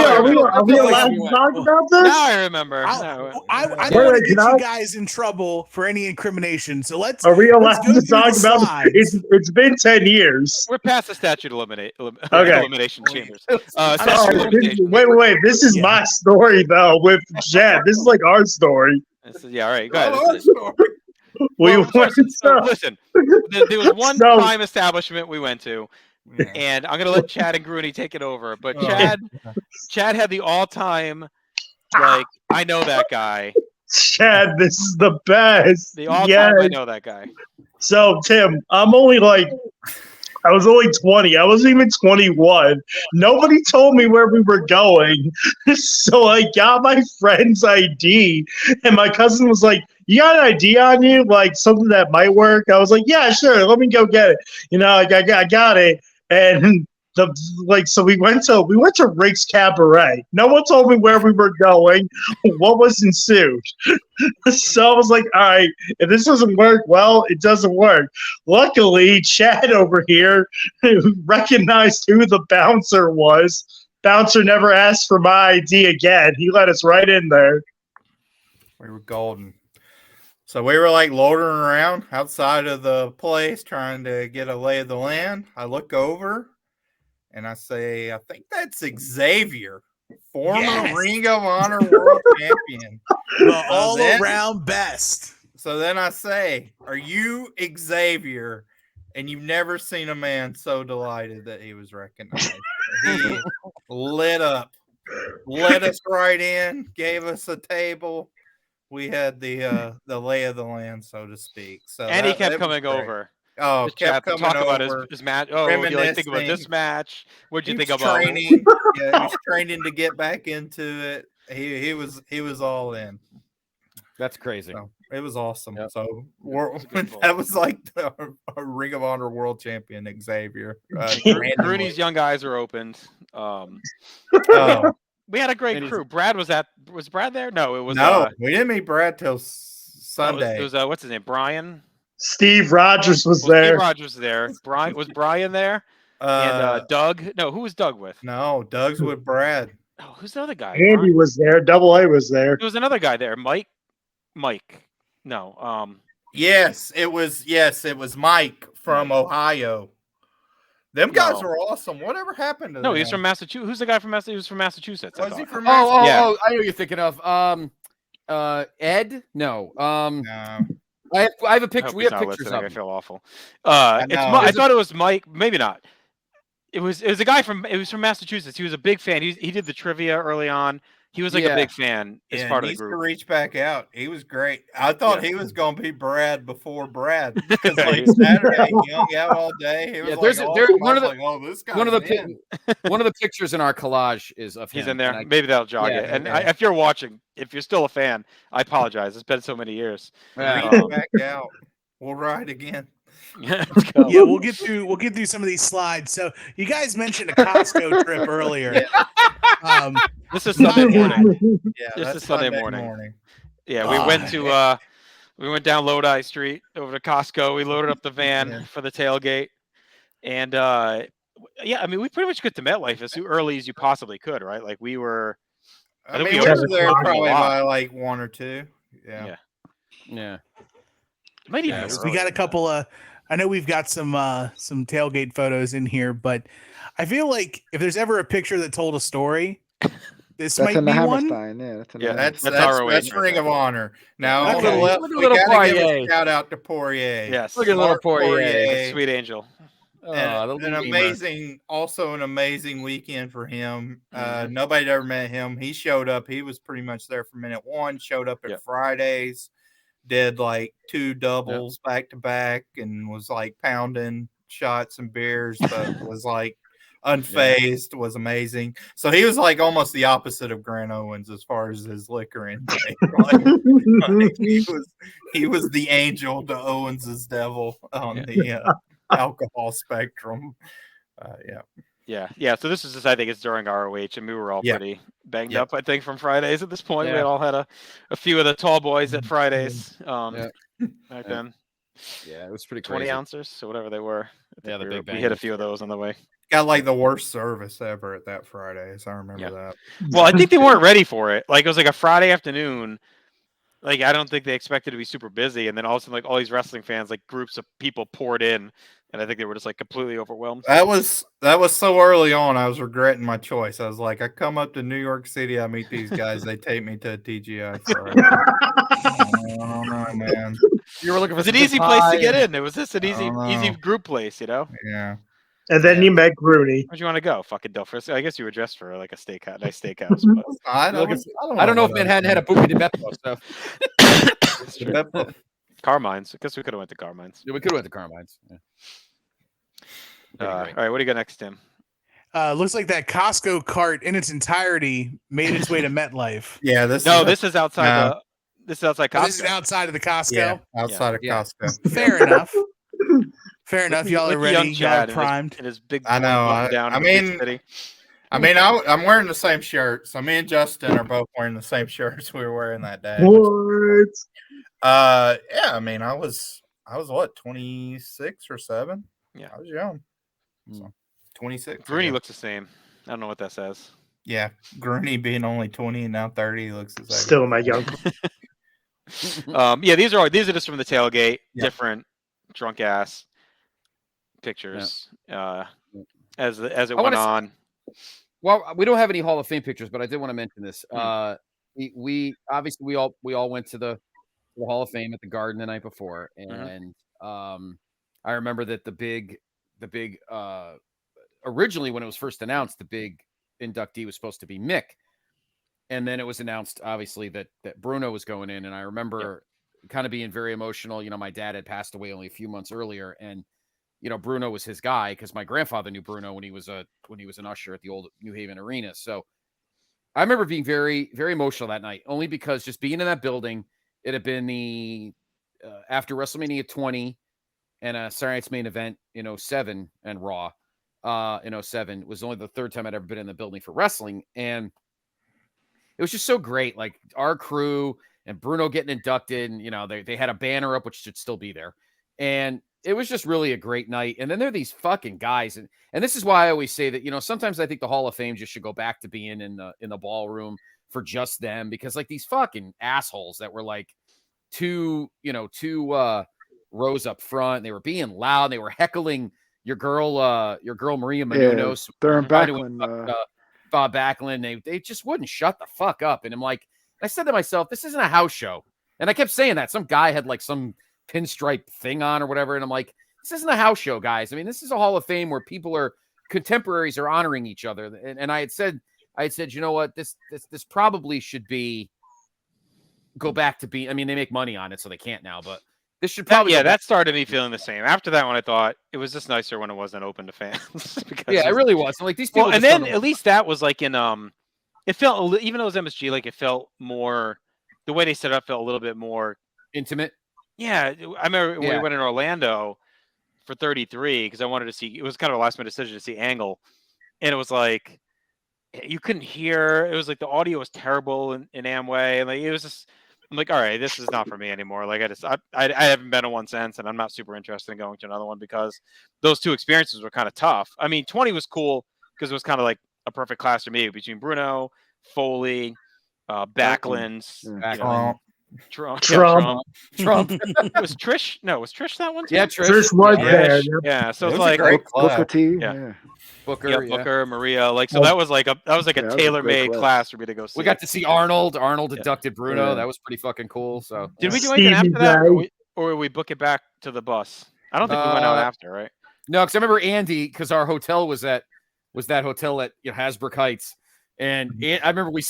allowed to talk about this? Now I remember. I don't want to get you guys in trouble for any incrimination. So let's. Are we allowed to talk about this? It's been 10 years. We're past the statute of elimination chambers. Wait. This is my story though with Chad. This is like our story. Yeah. All right. Go ahead. Listen, there was one prime establishment we went to, and I'm gonna let Chad and Grooney take it over. But Chad had the all-time, like, I know that guy. Chad, this is the best. The all-time, I know that guy. So Tim, I was only 20. I wasn't even 21. Nobody told me where we were going. So I got my friend's ID, and my cousin was like, "You got an ID on you? Like something that might work?" I was like, "Yeah, sure. Let me go get it." I got it. And so we went to Rick's Cabaret. No one told me where we were going, what was ensued. So I was like, all right, if this doesn't work, well, it doesn't work. Luckily, Chad over here recognized who the bouncer was. bouncer never asked for my ID again. He let us right in there. We were golden. So we were like loitering around outside of the place trying to get a lay of the land. I look over and I say, I think that's Xavier, former Ring of Honor World Champion. The all-around best. So then I say, are you Xavier? And you've never seen a man so delighted that he was recognized. He lit up, let us right in, gave us a table. We had the lay of the land, so to speak. So and he kept coming over. Oh, kept coming talk over. about his match. Oh, what do you like think about this match? What'd you think about training? Yeah, he was training to get back into it. He was all in. That's crazy. So, it was awesome. Yep. So that was like a Ring of Honor World Champion Xavier. Rooney's young eyes are opened. We had a great crew. Brad was Brad there? No, it was we didn't meet Brad till Sunday. It was what's his name? Brian. Steve Rogers was there. Steve Rogers was there. Brian there? And Doug. No, who was Doug with? No, Doug's with Brad. Oh, who's the other guy? Andy was there. Double A was there. There was another guy there. Mike. No. Yes, it was Mike from Ohio. Them guys were awesome. Whatever happened to them? No, he's from Massachusetts. Who's the guy from Massachusetts? He was from Massachusetts. Was he from Massachusetts? Oh, I know who you're thinking of. Ed? No. No. I have a picture. We have pictures of him. I feel awful. I thought it was Mike. Maybe not. It was a guy from Massachusetts. He was a big fan. He did the trivia early on. He was like a big fan as part of the group. To reach back out. He was great. I thought he was going to be Brad before Brad because like Saturday he hung out all day. He was one of the pictures in our collage is of him. He's in there. Maybe that'll jog it. And if you're watching, if you're still a fan, I apologize. It's been so many years. Reach back out. We'll ride again. Yeah, we'll get through some of these slides. So you guys mentioned a Costco trip earlier. This is Sunday morning. Yeah, this is Sunday morning. Yeah, we went down Lodi Street over to Costco. We loaded up the van for the tailgate, and I mean, we pretty much got to MetLife as early as you possibly could, right? Like we were. I mean, we were there probably by like 1 or 2. Yeah. Might even we got a couple of. I know we've got some tailgate photos in here, but I feel like if there's ever a picture that told a story, this might be one. That's Ring of Honor. Now we gotta give a shout out to Poirier. Yes, look at little Poirier, sweet angel. An amazing weekend for him. Nobody ever met him. He showed up. He was pretty much there from minute 1. Showed up at Fridays. Did like 2 doubles back to back and was like pounding shots and beers, but was like unfazed, was amazing. So he was like almost the opposite of Grant Owens as far as his liquor intake. He was the angel to Owens's devil on the alcohol spectrum. So this is just, I think it's during ROH, and we were all pretty banged up, I think, from Fridays at this point. We had all had a few of the tall boys at Fridays back then. Yeah, it was pretty 20 crazy. ounces, so whatever they were. We hit a few of those on the way. Got like the worst service ever at that Fridays. I remember that. Well, I think they weren't ready for it. Like, it was like a Friday afternoon. Like, I don't think they expected to be super busy, and then all of a sudden, like, all these wrestling fans, like, groups of people poured in, and I think they were just like completely overwhelmed. That was so early on. I was regretting my choice. I was like, I come up to New York City, I meet these guys, they take me to a TGI. So, I don't know, man. You were looking for an easy place to get in. It was just an easy group place, you know. Yeah. And then you met Gruny. Where'd you want to go? Fucking Delphus. I guess you were dressed for like a nice steakhouse. But I don't know if Manhattan had a Buca de Beppo stuff. Carmine's. I guess we could have went to Carmine's. Yeah, we could have went to Carmine's. Yeah. All right, what do you got next, Tim? Looks like that Costco cart in its entirety made its way to MetLife. Yeah, this is outside. This is outside Costco. This is outside of the Costco. Yeah, outside of Costco. Fair enough. Fair enough. Y'all are ready. Y'all are primed. And his big. I know. I'm wearing the same shirts. So me and Justin are both wearing the same shirts we were wearing that day. What? I mean, I was what, 26 or 7? Yeah, I was young. So 26. Gruny looks the same. I don't know what that says. Yeah, Grooney being only 20 and now 30 looks the same. Still my young. Yeah, these are just from the tailgate, Yeah. different drunk ass pictures. As it went on. Well, we don't have any Hall of Fame pictures, but I did want to mention this. We obviously we all went to the Hall of Fame at the Garden the night before, and I remember that the big originally when it was first announced, the big inductee was supposed to be Mick, and then it was announced obviously that Bruno was going in, and I remember kind of being very emotional. You know, my dad had passed away only a few months earlier, and Bruno was his guy because my grandfather knew Bruno when he was an usher at the old New Haven Arena. So I remember being very, very emotional that night, only because just being in that building, it had been the after WrestleMania 20 and a Saturday Night's Main Event in 07 and Raw in 07 was only the third time I'd ever been in the building for wrestling. And it was just so great. Like our crew and Bruno getting inducted, and, they had a banner up, which should still be there. And it was just really a great night. And then there are these fucking guys. And this is why I always say that, sometimes I think the Hall of Fame just should go back to being in the ballroom for just them, because like these fucking assholes that were like two rows up front, they were being loud. They were heckling your girl Maria Menounos. Yeah, they're in Backlund. Bob Backlund. They just wouldn't shut the fuck up. And I said to myself, this isn't a house show. And I kept saying that. Some guy had like some pinstripe thing on or whatever. And I'm like, this isn't a house show, guys. I mean, this is a Hall of Fame where contemporaries are honoring each other. And I had said, you know what, this probably should go back to be, I mean, they make money on it, so they can't now, but this should probably. That started me feeling the same. After that one, I thought it was just nicer when it wasn't open to fans. It really was. Like these people. Well, and then at least that was like in, it felt, even though it was MSG, like it felt more, the way they set it up felt a little bit more intimate. Yeah, I remember when we went in Orlando for 33 because I wanted to see. It was kind of a last minute decision to see Angle, and it was like you couldn't hear. It was like the audio was terrible in Amway, and like it was just. I'm like, all right, this is not for me anymore. Like I haven't been to one since, and I'm not super interested in going to another one because those two experiences were kind of tough. I mean, 20 was cool because it was kind of like a perfect class for me between Bruno, Foley, Backlund, Trump. Was Trish? No, was Trish that one too? Yeah, Trish was there. Yeah, so it's like Booker T. Yeah. Booker, Maria. Like, so that was like a tailor-made class for me to go see. We got to see Arnold. Arnold inducted Bruno. That was pretty fucking cool. So did we do anything after that, or we book it back to the bus? I don't think we went out after, right? No, because I remember Andy, because our hotel was that hotel at Hasbrook Heights, and I remember we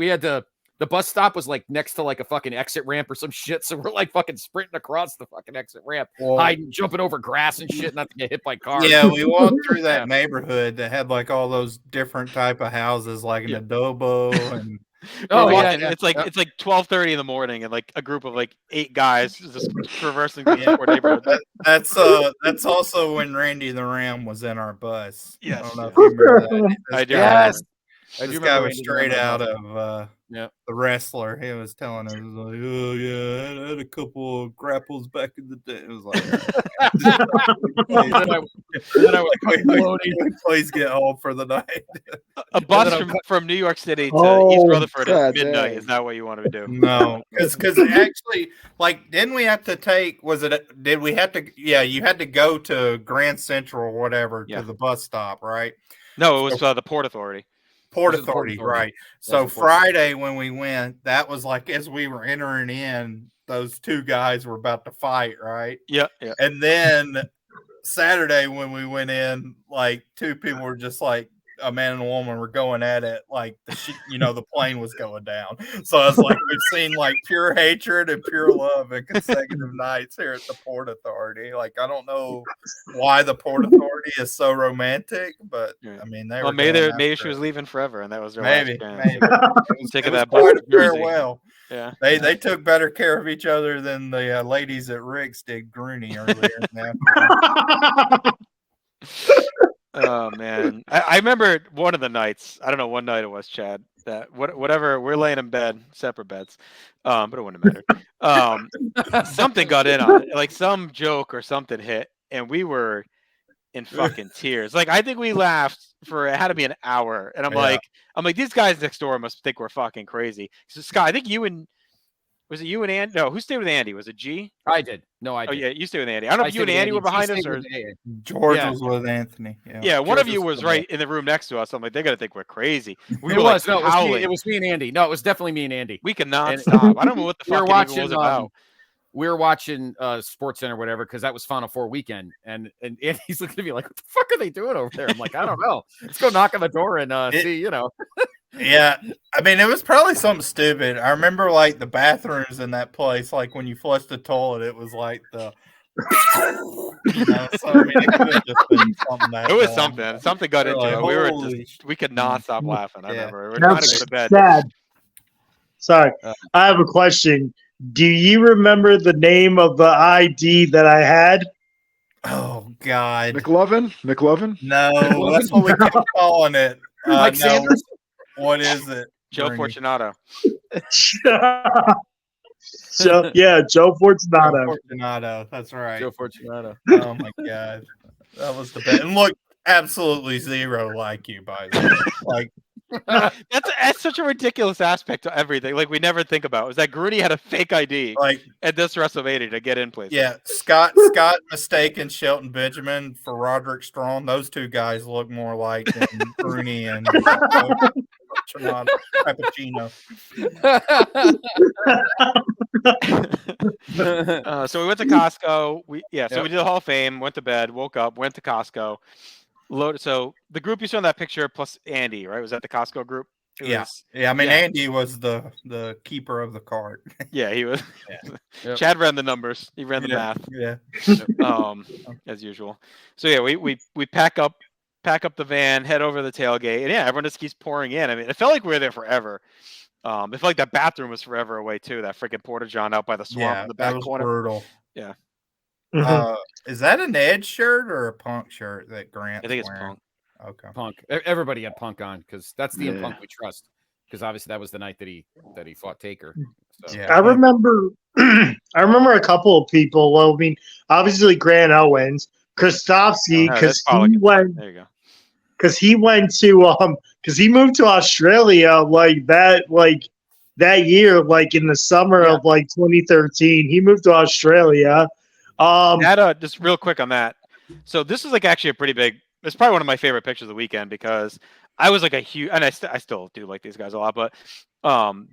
had the bus stop was like next to like a fucking exit ramp or some shit. So we're like fucking sprinting across the fucking exit ramp, hiding, jumping over grass and shit, not to get hit by cars. Yeah, we walked through that neighborhood that had like all those different type of houses, like an adobo and. It's like 12:30 in the morning, and like a group of like 8 guys just traversing the poor neighborhood. That's also when Randy the Ram was in our bus. Yes, I don't know if you remember that. I do. Yes. This guy was straight out of The Wrestler. He was telling us, like, oh yeah, I had a couple of grapples back in the day. It was like, please get home for the night. A bus from New York City to East Rutherford at midnight. Is that what you wanted to do? No, because actually, like, didn't we have to take? Did we have to? Yeah, you had to go to Grand Central or whatever to the bus stop, right? No, it was the Port Authority. Port Authority, right. So Friday when we went, that was like as we were entering in, those 2 guys were about to fight, right? Yeah. And then Saturday when we went in, like 2 people were just like, a man and a woman were going at it like the plane was going down. So it's like we've seen like pure hatred and pure love in consecutive nights here at the Port Authority. Like I don't know why the Port Authority is so romantic, but I mean maybe she was leaving forever and that was their last chance. Maybe. Taking that bus to farewell. Yeah, they took better care of each other than the ladies at Rick's did Grooney earlier. Oh man, I remember one of the nights. I don't know what night it was, Chad. That whatever, we're laying in bed, separate beds, but it wouldn't matter. Something got in on it, like some joke or something hit, and we were in fucking tears. Like, I think we laughed for, it had to be an hour. And I'm like, these guys next door must think we're fucking crazy. So Scott, I think was it you and Andy? No, who stayed with Andy? Was it G? I did. No, I did. Oh yeah, you stayed with Andy. I don't know if you and Andy were behind us or George was with Anthony. Yeah, one of you was right in the room next to us. I'm like, they're gonna think we're crazy. We It were was like howling. it was me and Andy. No, it was definitely me and Andy. We could not stop. I don't know what the fuck it even was about. We were watching Sports Center or whatever because that was Final Four weekend, and Andy's looking at me like, "What the fuck are they doing over there?" I'm like, "I don't know. Let's go knock on the door and see." You know. Yeah, I mean, it was probably something stupid. I remember like the bathrooms in that place, like when you flushed the toilet, it was like the. So I mean, it could have just been something. It was something got into it. We could not stop laughing. I remember. We were trying to go to bed. Chad, sorry, I have a question. Do you remember the name of the ID that I had? Oh God, McLovin? No, that's what we kept calling it. Mike Sanders. What is it? Joe Fortunato. Joe Fortunato. Fortunato, that's right. Joe Fortunato. Oh my God, that was the best. And look, absolutely zero like you, by the way. Like that's such a ridiculous aspect to everything. Like we never think about was that Gruny had a fake ID like at this WrestleMania to get in place. Yeah, Scott mistaken Shelton Benjamin for Roderick Strong. Those two guys look more like than Gruny and Cappuccino. So we went to Costco. We did the Hall of Fame. Went to bed. Woke up. Went to Costco. So the group you saw in that picture plus Andy, right? Was that the Costco group? I mean, Andy was the keeper of the cart. Yeah, he was. Yep. Chad ran the numbers. He ran the math. Yeah. As usual. So yeah, we pack up the van, head over to the tailgate, and everyone just keeps pouring in. I mean, it felt like we were there forever. It felt like that bathroom was forever away too. That freaking porta john out by the swamp in the back corner. Brutal. Yeah. Is that an Edge shirt or a Punk shirt that Grant? I think it's Punk. Okay. Punk. Everybody had Punk on because that's the Punk we trust. Because obviously that was the night that he fought Taker. So. Yeah. I remember a couple of people. Well, I mean, obviously Grant Owens, Kristofsky, because he went. There you go. Because he went to because he moved to Australia that year, like in the summer of like 2013. He moved to Australia. Just real quick on that. So this is like actually a pretty big. It's probably one of my favorite pictures of the weekend because I was like a huge, and I still do like these guys a lot, but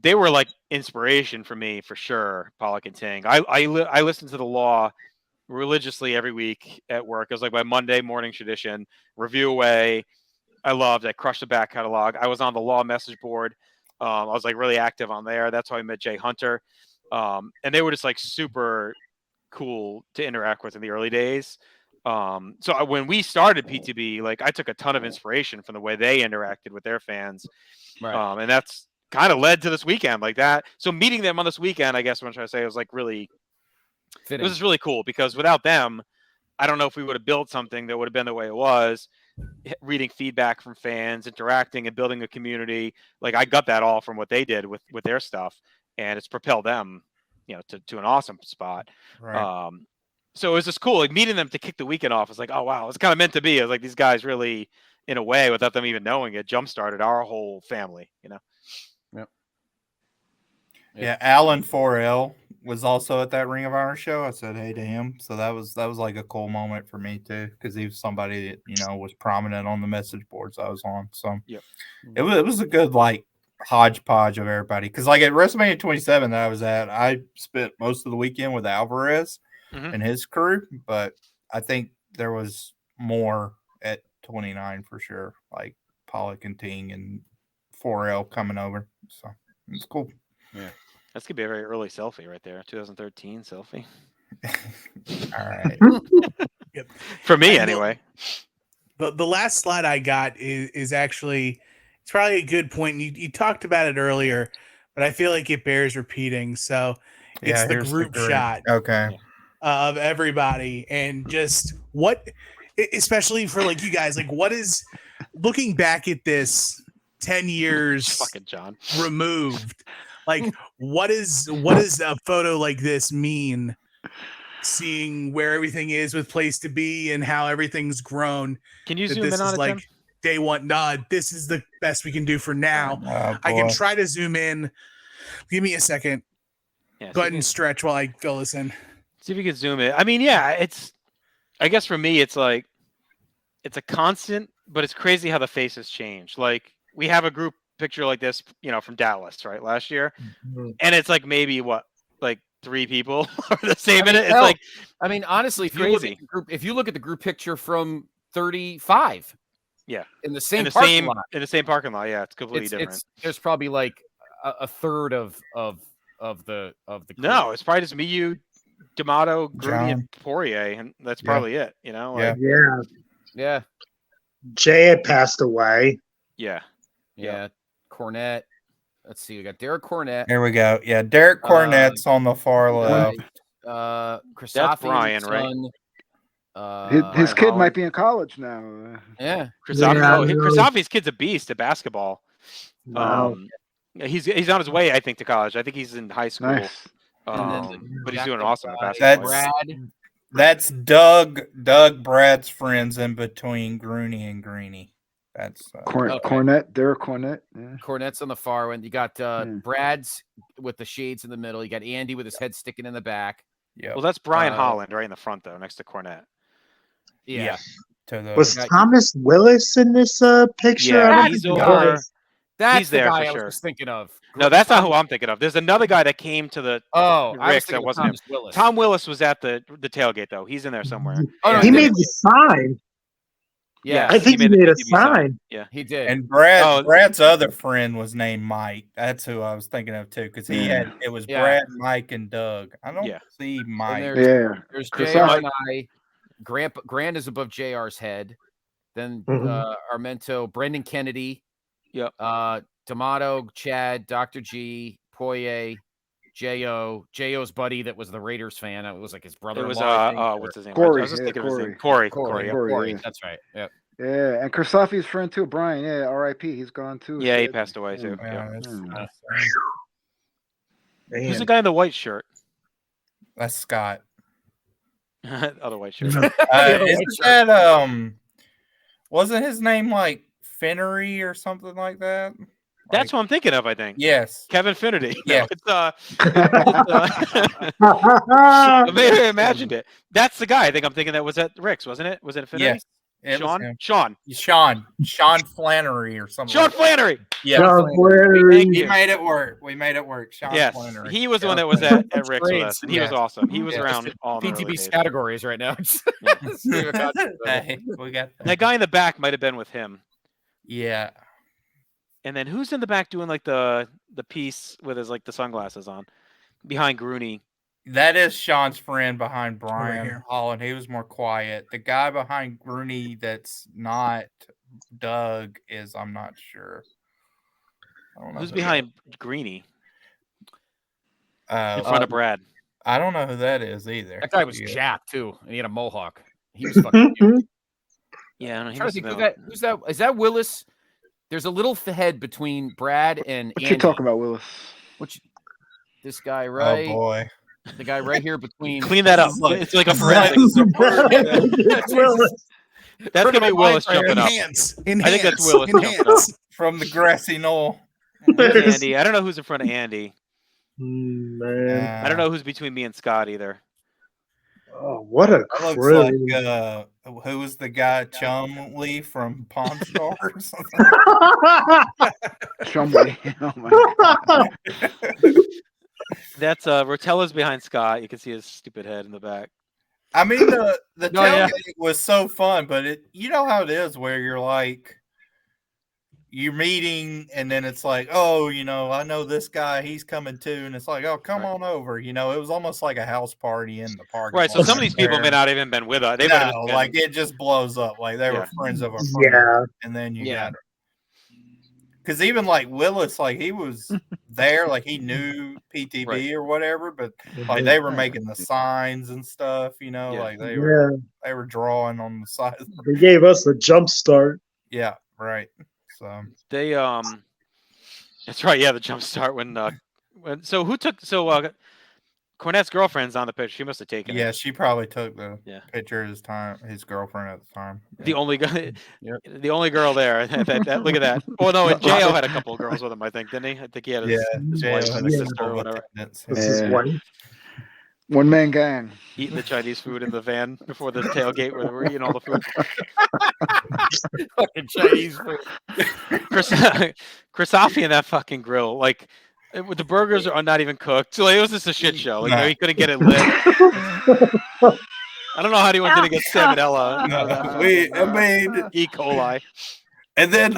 they were like inspiration for me for sure. Pollock and Ting. I listened to the Law religiously every week at work. It was like my Monday morning tradition. Review away. I crushed the back catalog. I was on the Law message board. I was like really active on there. That's how I met Jay Hunter. And they were just like super cool to interact with in the early days. So when we started PTB, like I took a ton of inspiration from the way they interacted with their fans. Right. And that's kind of led to this weekend like that. So meeting them on this weekend, I guess what I'm trying to say was like really fitting. It was really cool because without them, I don't know if we would have built something that would have been the way it was, reading feedback from fans, interacting and building a community. Like I got that all from what they did with their stuff, and it's propelled them, to an awesome spot. Right. So it was just cool, like meeting them to kick the weekend off. It's like, oh wow, it's kind of meant to be. It was like these guys really, in a way, without them even knowing it, jump-started our whole family. Yep. Yeah, Alan 4L was also at that Ring of Honor show. I said hey to him, so that was like a cool moment for me too, because he was somebody that was prominent on the message boards I was on. So it was a good like hodgepodge of everybody. Because like at WrestleMania 27 that I was at, I spent most of the weekend with Alvarez and his crew, but I think there was more at 29 for sure, like Pollock and Ting and 4L coming over. So it's cool. Yeah. That's going to be a very early selfie right there. 2013 selfie. All right. Yep. For me, anyway. The last slide I got is actually, it's probably a good point. You talked about it earlier, but I feel like it bears repeating. So it's the group shot. Okay. Of everybody, and just what, especially for like you guys, like what is, looking back at this 10 years fucking John removed, like what is a photo like this mean seeing where everything is with Place to Be and how everything's grown. Can you that zoom this in on is it, like Tim? day one. Nah, this is the best we can do for now. Oh, I can boy. try to zoom in. Give me a second. Yeah, Go ahead and stretch while I fill this in. see if you can zoom in. I mean, yeah, it's. I guess for me, it's like it's a constant, but it's crazy how the faces change. Like we have a group picture like this, from Dallas, right, last year, and it's like maybe like 3 people are the same in it. It's like, I mean, honestly, crazy. If you look at the group picture from 35, yeah, in the same in the same parking lot, yeah, it's completely different. There's probably like a third of the crew. No, it's probably just me, you, D'Amato, Grudy, and John. Poirier, and that's probably it. Yeah. Yeah. Jay had passed away. Yeah. Cornette. Let's see. We got Derek Cornette. There we go. Yeah, Derek Cornette's on the far left. Chris That's Brian, right? His kid might be in college now. Yeah. Christophe's kid's a beast at basketball. Wow. He's on his way, I think, to college. I think he's in high school. Nice. But he's doing awesome at basketball. That's Doug. Brad's friends in between Grooney and Greeny. That's Cornette. Derek Cornette. Yeah. Cornette's on the far end. You got Brad's with the shades in the middle. You got Andy with his head sticking in the back. Yeah. Well, that's Brian Holland right in the front, though, next to Cornette. Yeah. Was Thomas Willis in this picture? Yeah, he's over. That's there the guy for I sure. was thinking of. No, that's not who I'm thinking of. There's another guy that came to the Rick's that wasn't him. Willis. Tom Willis was at the tailgate, though. He's in there somewhere. He made the sign. Yeah, I think he made a sign. Yeah, he did. And Brad's other friend was named Mike. That's who I was thinking of too, because it was Brad, Mike, and Doug. I don't see Mike. There's JR and I. Grant is above JR's head. Then Armento, Brendan Kennedy. Yep. D'Amato, Chad, Dr. G, Poirier, J.O.'s buddy that was the Raiders fan. It was like his brother. It was what's his name? Corey. I was just thinking of his name. Corey. Yeah. That's right. Yep. Yeah, and Christophe's friend too, Brian. Yeah, R.I.P. He's gone too. Yeah, he passed away too. Who's the guy in the white shirt? That's Scott. Other white shirt. Isn't that wasn't his name like Finnery or something like that? That's what I'm thinking of, I think. Yes. Kevin Finnerty. Yeah. I may have imagined it. That's the guy I think I'm thinking that was at Rick's, wasn't it? Was it Finnerty? Yes. Sean Flannery or something. Sean Flannery. Yeah. We made it work. Sean Flannery. He was the one that was at Rick's with us, and he was awesome. He was around all the PTB's categories right now. Hey, we got that guy in the back might have been with him. Yeah. And then who's in the back doing like the piece with his like the sunglasses on behind Grooney? That is Sean's friend behind Brian Holland. He was more quiet. The guy behind Grooney that's not Doug is I'm not sure. I don't know who's behind Greeny? In front of Brad. I don't know who that is either. That guy was Jack too, and he had a mohawk. He was fucking cute. Yeah, I don't know. Who's that? Is that Willis? There's a little head between Brad and What Andy. you talking about, Willis? This guy right? Oh boy. The guy right here between. Clean that up. It's like a forensic. That's gonna be Willis jumping up. I think that's Willis jumping up from the grassy knoll. Andy. I don't know who's in front of Andy. Man. I don't know who's between me and Scott either. Oh, what a crew. Looks like, who was the guy, Chumley from Pawn Stars? Chumley. Oh my God. That's Rotella's behind Scott. You can see his stupid head in the back. I mean, the tailgate was so fun, but you know how it is where you're like, you're meeting and then it's like, oh, I know this guy, he's coming too. And it's like, oh, come on over. It was almost like a house party in the park. Right. So some of these people may not even been with us. Like it just blows up. Like they were friends of a friend. Yeah. And then you got her. Because even like Willis, like he was there, like he knew PTB or whatever, but like they were making the signs and stuff, like they were drawing on the side. They gave us a jump start. Yeah, right. So they that's right. Yeah, the jump start when so who took Cornette's girlfriend's on the picture. She must have taken it. Yeah, she probably took the Yeah. picture of his girlfriend at the time. The only guy, Yep. the only girl there. That look at that. Oh no, and Jo had a couple of girls with him. I think, didn't he? I think he had his wife and his sister or whatever. This is Yeah. what. One man gang. Eating the Chinese food in the van before the tailgate where they were eating all the food. Fucking Chinese food. Christofi and that fucking grill, like the burgers are not even cooked. So like, it was just a shit show. Like he couldn't get it lit. I don't know how anyone didn't get salmonella. E. coli. And then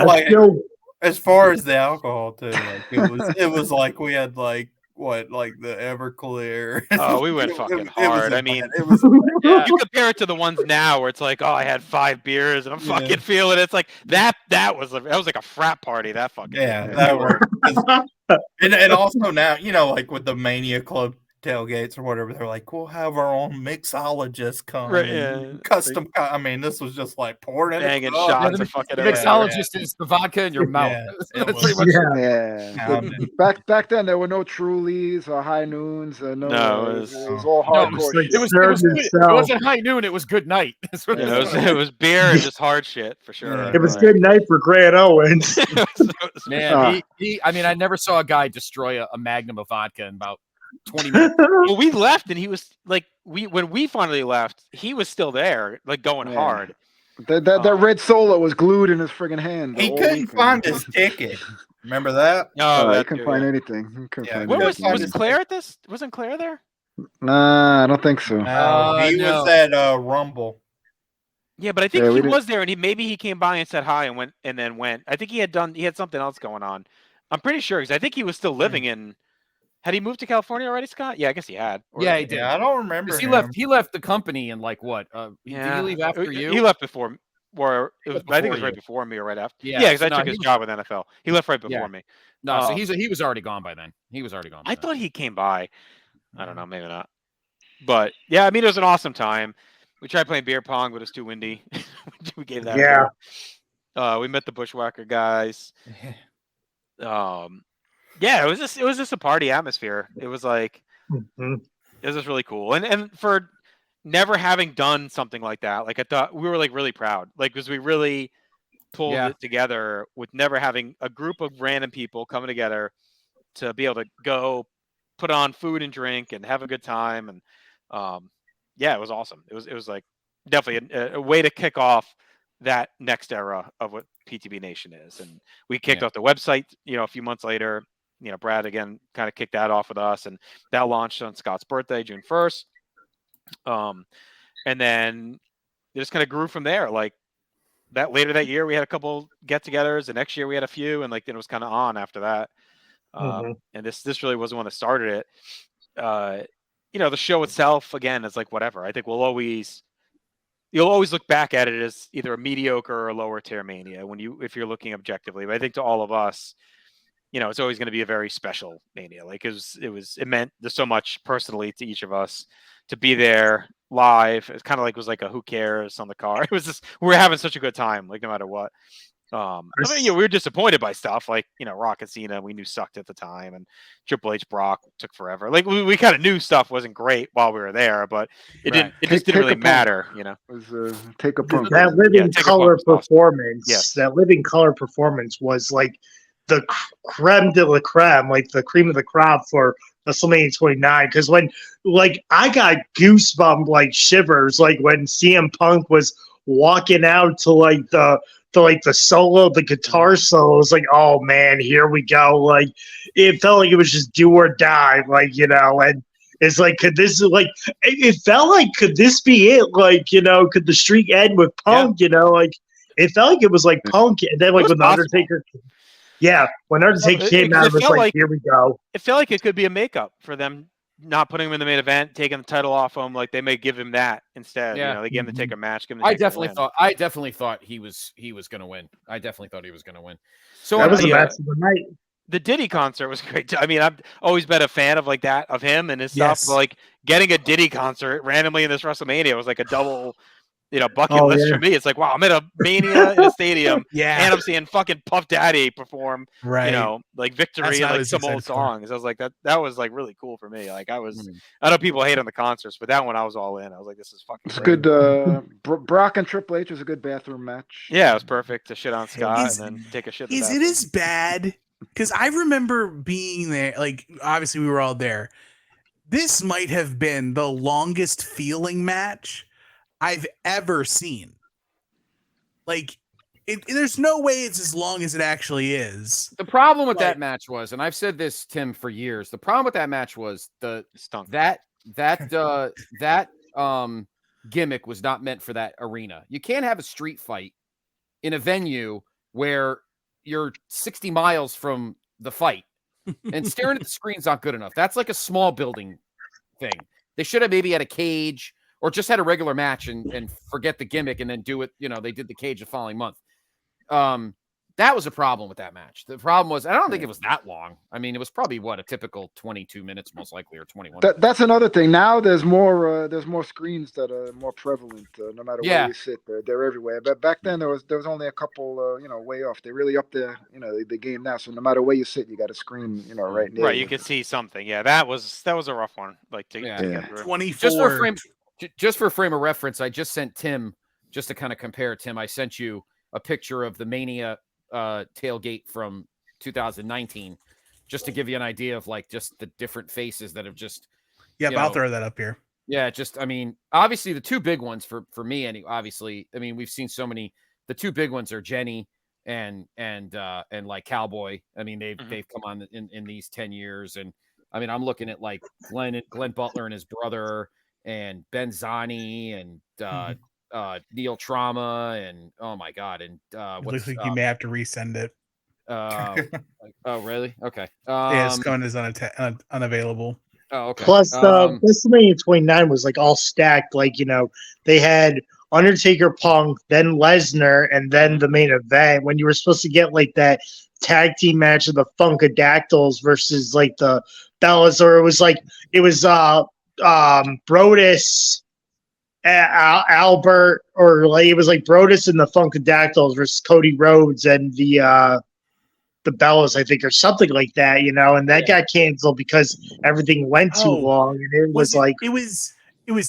as far as the alcohol too, like it was like we had like the Everclear. Oh, we went fucking hard. I mean, it was you compare it to the ones now where it's like, oh, I had 5 beers and I'm fucking feeling it. It's like that was like a frat party. That fucking that worked. And also now, like with the Mania Club tailgates or whatever, they're like, we'll have our own mixologist come. Right, custom. I mean, this was just like pouring banging shots of fucking mixologist is the vodka in your mouth. That's pretty much Back then there were no Trulies or High Noons. It was all hardcore. It wasn't high noon. It was good night. It was beer and just hard shit for sure. It was good night for Grant Owens. Man, I mean, I never saw a guy destroy a magnum of vodka in about 20 minutes. Well, we left and he was like, when we finally left, he was still there, like going hard. That red Solo was glued in his friggin' hand. He couldn't find his ticket. Remember that? No, he couldn't find anything. Was Claire at this? Wasn't Claire there? Nah, I don't think so. He was at Rumble. Yeah, but I think he was there, and maybe he came by and said hi and went. I think he had something else going on. I'm pretty sure because I think he was still living in. Had he moved to California already, Scott? Yeah, I guess he had. Yeah, he did. Yeah, I don't remember. He left the company in like what? Did he leave after you? He left before, I think it was right before me or right after. Yeah, because I took his job with NFL. He left right before me. No, so he was already gone by then. I thought he came by. I don't know, maybe not. But yeah, I mean, it was an awesome time. We tried playing beer pong, but it was too windy. We gave that. Yeah. We met the Bushwhacker guys. Yeah, it was just a party atmosphere. It was like it was just really cool. And for never having done something like that, like I thought we were like really proud. Like because we really pulled it together with never having a group of random people coming together to be able to go put on food and drink and have a good time. And it was awesome. It was like definitely a way to kick off that next era of what PTB Nation is. And we kicked off the website, a few months later. Brad again kind of kicked that off with us, and that launched on Scott's birthday, June 1st. And then it just kind of grew from there. Like that later that year, we had a couple get-togethers. The next year, we had a few, and it was kind of on after that. And this really was the one that started it. The show itself again is like whatever. I think you'll always look back at it as either a mediocre or a lower tier Mania if you're looking objectively. But I think to all of us, it's always going to be a very special Mania. Like it meant there's so much personally to each of us to be there live. It's kind of like was like a who cares on the car. It was just we were having such a good time, like no matter what. We were disappointed by stuff like Rock and Cena we knew sucked at the time, and Triple H Brock took forever. Like we kind of knew stuff wasn't great while we were there, but it just didn't really matter. It was take a punk. That living color performance. Yes. That living color performance was like the creme de la creme, like the cream of the crop for WrestleMania 29. Because when, I got goosebump, shivers, when CM Punk was walking out to the solo, the guitar solo. It was like, oh man, here we go. It felt like it was just do or die, and it's like, could this it felt like, could this be it? Could the streak end with Punk? It felt like it was like Punk, and then when the Undertaker. Yeah, when Undertaker came out, it was like, here we go. It felt like it could be a makeup for them not putting him in the main event, taking the title off him. Like they may give him that instead. They give him to take a match. I definitely thought he was going to win. I definitely thought he was going to win. So that was the match of the night. The Diddy concert was great too. I mean, I've always been a fan of that of him and his stuff. But, getting a Diddy concert randomly in this WrestleMania was like a double bucket list for me. It's like, wow, I'm at a Mania in a stadium, Yeah. and I'm seeing fucking Puff Daddy perform, Right. like Victory and like some old songs. I was like, that was like really cool for me. Like I know people hate on the concerts, but that one I was all in. I was like, this is fucking great. Good. Brock and Triple H was a good bathroom match. Yeah, it was perfect to shit on Scott and then take a shit. Is it as bad? Because I remember being there. Like, obviously, we were all there. This might have been the longest feeling match I've ever seen. Like, there's no way it's as long as it actually is. The problem with that match was, and I've said this, Tim, for years. The problem with that match was that gimmick was not meant for that arena. You can't have a street fight in a venue where you're 60 miles from the fight, and staring at the screen's not good enough. That's like a small building thing. They should have maybe had a cage or just had a regular match and forget the gimmick and then do it. They did the cage the following month. That was a problem with that match. The problem was, I don't think it was that long. I mean, it was probably a typical 22 minutes, most likely, or 21. That's another thing. Now there's more screens that are more prevalent. No matter where you sit, they're everywhere. But back then there was only a couple, way off. They really upped the game now. So no matter where you sit, you got a screen, right near. Right, you could see something. Yeah, that was a rough one. Like to get through. 24. Just for a frame of reference, I just sent Tim, just to kind of compare. Tim, I sent you a picture of the Mania tailgate from 2019, just to give you an idea of like just the different faces that have just. Yep, I'll throw that up here. Yeah, I mean, obviously the two big ones for me, and obviously, I mean, we've seen so many. The two big ones are Jenny and like Cowboy. I mean, they've come on in these 10 years, and I mean, I'm looking at like Glenn Butler and his brother, and Ben Zani and Neil Trauma, and oh my god, and it looks like you may have to resend it. Oh really? Okay. Yeah, it's going as unavailable. Oh, okay. Plus, WrestleMania 29 was like all stacked. Like, they had Undertaker, Punk, then Lesnar, and then the main event. When you were supposed to get like that tag team match of the Funkadactyls versus like the Bellas, or it was Brodus, Albert, or like it was like Brodus and the Funkadactyls versus Cody Rhodes and the Bellas, I think, or something like that, and that got canceled because everything went too long, and it was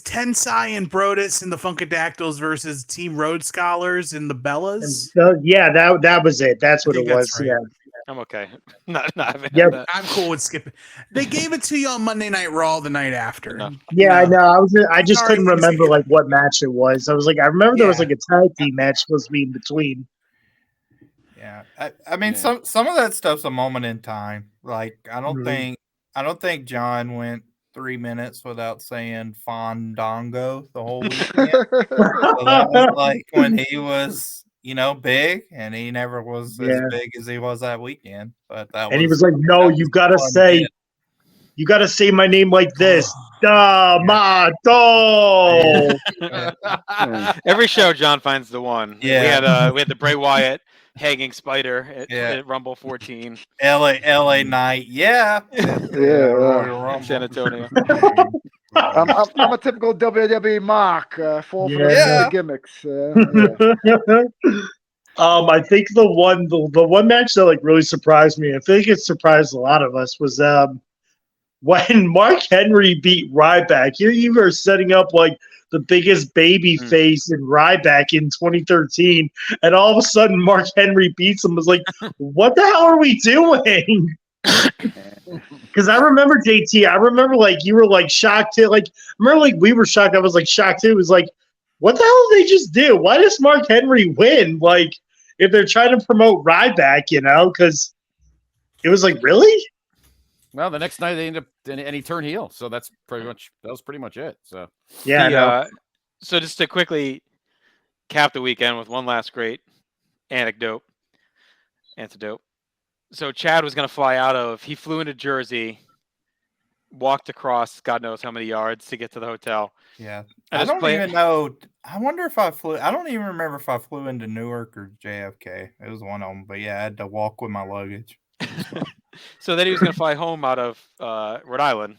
Tensai and Brodus and the Funkadactyls versus Team Rhodes Scholars and the Bellas. Yeah, that was it. That's what it was. Right. Yeah. I'm okay. not having that. I'm cool with skipping. They gave it to you on Monday Night Raw the night after. No. Yeah, I know. I just couldn't remember like what match it was. I was like, I remember there was like a tag team match supposed to be in between. Yeah, I mean, some of that stuff's a moment in time. Like, I don't think John went 3 minutes without saying Fandango the whole weekend. So that was like when he was, big, and he never was as big as he was that weekend. But he was like, "No, you gotta say my name like this." D'Amato. Every show, John finds the one. Yeah, we had the Bray Wyatt hanging spider at Rumble 14. LA Knight, San Antonio. I'm a typical WWE mark, fall for the gimmicks. I think the one match that like really surprised me, I think it surprised a lot of us, was when Mark Henry beat Ryback. Here you were setting up like the biggest baby face in Ryback in 2013, and all of a sudden Mark Henry beats him. I was like, what the hell are we doing? Because I remember, JT, like you were like shocked too. Like, I remember like we were shocked. I was like shocked too. It was like, what the hell did they just do? Why does Mark Henry win? Like, if they're trying to promote Ryback, because it was like, really? Well, the next night they end up and he turned heel, so that was pretty much it. So yeah. So just to quickly cap the weekend with one last great antidote. So Chad was going to fly he flew into Jersey, walked across God knows how many yards to get to the hotel. Yeah. I don't even know. I wonder if I flew. I don't even remember if I flew into Newark or JFK. It was one of them. But yeah, I had to walk with my luggage. So then he was going to fly home out of Rhode Island.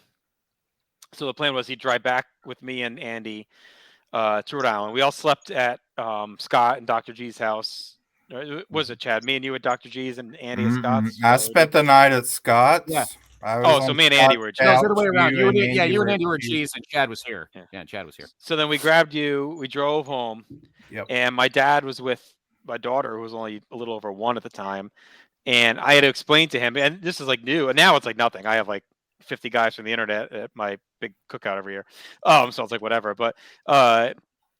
So the plan was he'd drive back with me and Andy to Rhode Island. We all slept at Scott and Dr. G's house. Was it Chad? Me and you at Dr. G's and Andy at Scott's? I spent the night at Scott's. Yeah. So me and Andy were at No, it's the G's. other way around. You and Andy were were at G's, and Chad was here. Yeah, Chad was here. So then we grabbed you. We drove home. Yep. And my dad was with my daughter, who was only a little over 1 at the time. And I had to explain to him, and this is like new, and now it's like nothing. I have like 50 guys from the internet at my big cookout every year. So it's like whatever. But I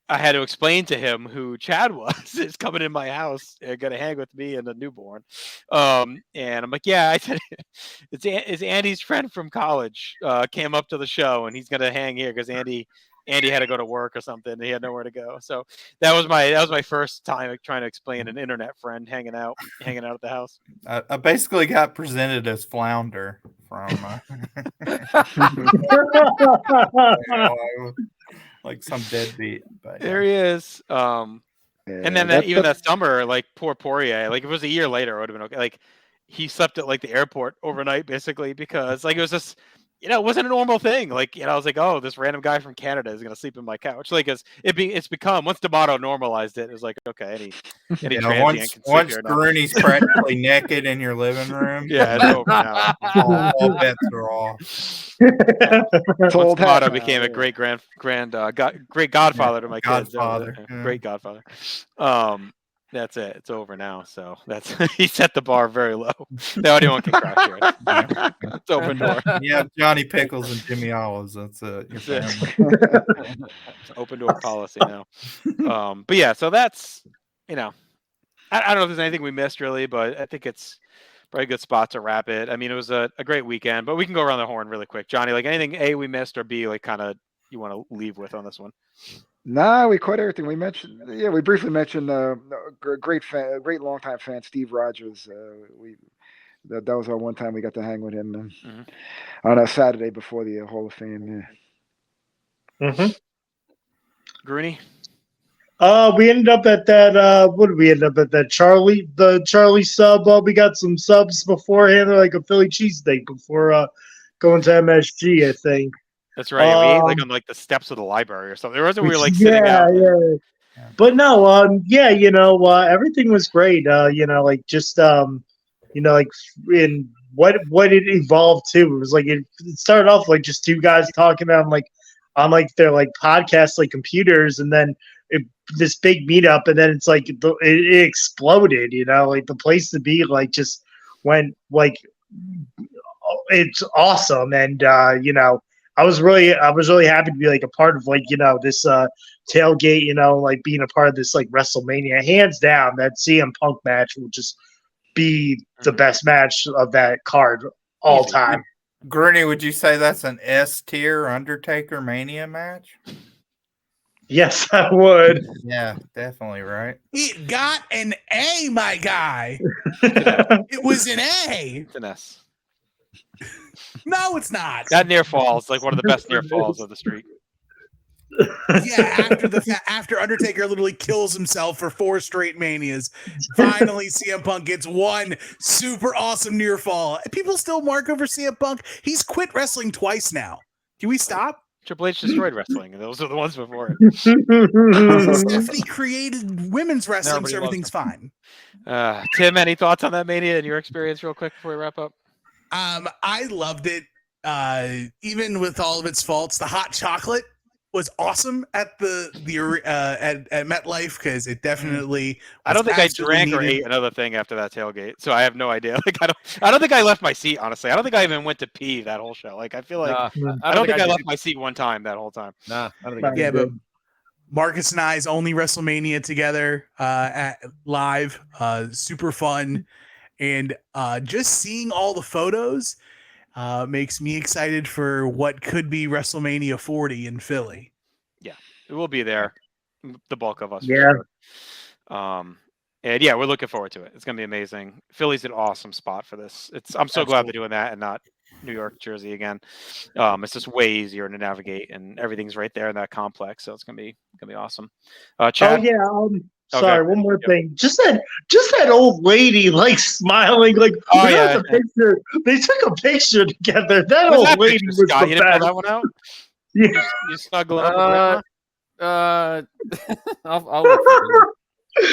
had to explain to him who Chad was. Is coming in my house and gonna hang with me and the newborn. And I'm like, yeah, I said it's Andy's friend from college. Came up to the show and he's gonna hang here because Andy had to go to work or something. And he had nowhere to go. So that was my first time trying to explain an internet friend hanging out at the house. I basically got presented as Flounder from like some deadbeat. But there he is. And then even that summer, like poor Poirier, like if it was a year later, it would have been okay. Like he slept at like the airport overnight, basically, because like it was just, it wasn't a normal thing. Like, I was like, oh, this random guy from Canada is gonna sleep in my couch. Like, it's become, once D'Amato normalized it, it was like, okay, any once Grooney's practically naked in your living room, yeah, it's over now. all bets are off. Once D'Amato became a great great godfather to my kids. Great godfather. That's it. It's over now. So he set the bar very low. Now anyone can crash here. It's open door. Yeah, Johnny Pickles and Jimmy Olives. That's it. Your family. It's open door policy now. But yeah, so that's, I don't know if there's anything we missed really, but I think it's probably a good spot to wrap it. I mean, it was a great weekend, but we can go around the horn really quick. Johnny, like anything A we missed or B, like kind of you want to leave with on this one? Nah, we caught everything. We mentioned, we briefly mentioned great longtime fan Steve Rogers. That was our one time we got to hang with him on a Saturday before the Hall of Fame. Yeah. Mm-hmm. Grooney? We ended up at that. What did we end up at? That the Charlie sub. We got some subs beforehand, like a Philly cheesesteak before going to MSG, I think. That's right. We ate like on like the steps of the library or something. There wasn't we were like sitting out. Yeah. But no, everything was great. Like just like in what it evolved to. It was like it started off like just two guys talking on their like podcast like computers, and then this big meetup, and then it's like it exploded. Like the place to be like just went like it's awesome, and I was really happy to be like a part of like this tailgate, like being a part of this like WrestleMania. Hands down, that CM Punk match will just be the best match of that card all time. Grooney, would you say that's an S tier Undertaker Mania match? Yes, I would. Yeah, definitely right. It got an A, my guy. It was an A. It's an S. No, it's not. That near fall is like one of the best near falls of the street. Yeah, after Undertaker literally kills himself for 4 straight manias, finally CM Punk gets one super awesome near fall. People still mark over CM Punk. He's quit wrestling twice now. Can we stop? Triple H destroyed wrestling, and those are the ones before it. Stephanie created women's wrestling, so everything's fine. Tim, any thoughts on that Mania and your experience real quick before we wrap up? I loved it. Even with all of its faults, the hot chocolate was awesome at at MetLife because it definitely. I don't think I drank or ate another thing after that tailgate, so I have no idea. Like I don't think I left my seat. Honestly, I don't think I even went to pee that whole show. Like I feel like I don't think I left my seat one time that whole time. Nah, I don't think. Yeah, but Marcus and I's only WrestleMania together at live, super fun, and just seeing all the photos. Makes me excited for what could be WrestleMania 40 in Philly. Yeah, it will be there. The bulk of us. Yeah. Sure. And yeah, we're looking forward to it. It's gonna be amazing. Philly's an awesome spot for this. I'm so glad they're doing that and not New York, Jersey again. It's just way easier to navigate, and everything's right there in that complex. So it's gonna be awesome. Chad? Oh yeah. Sorry, one more thing. Just that old lady, like smiling, like the picture. They took a picture together. That old lady was Scott, you didn't pull that one out? Yeah, you snuggling up with I'll look for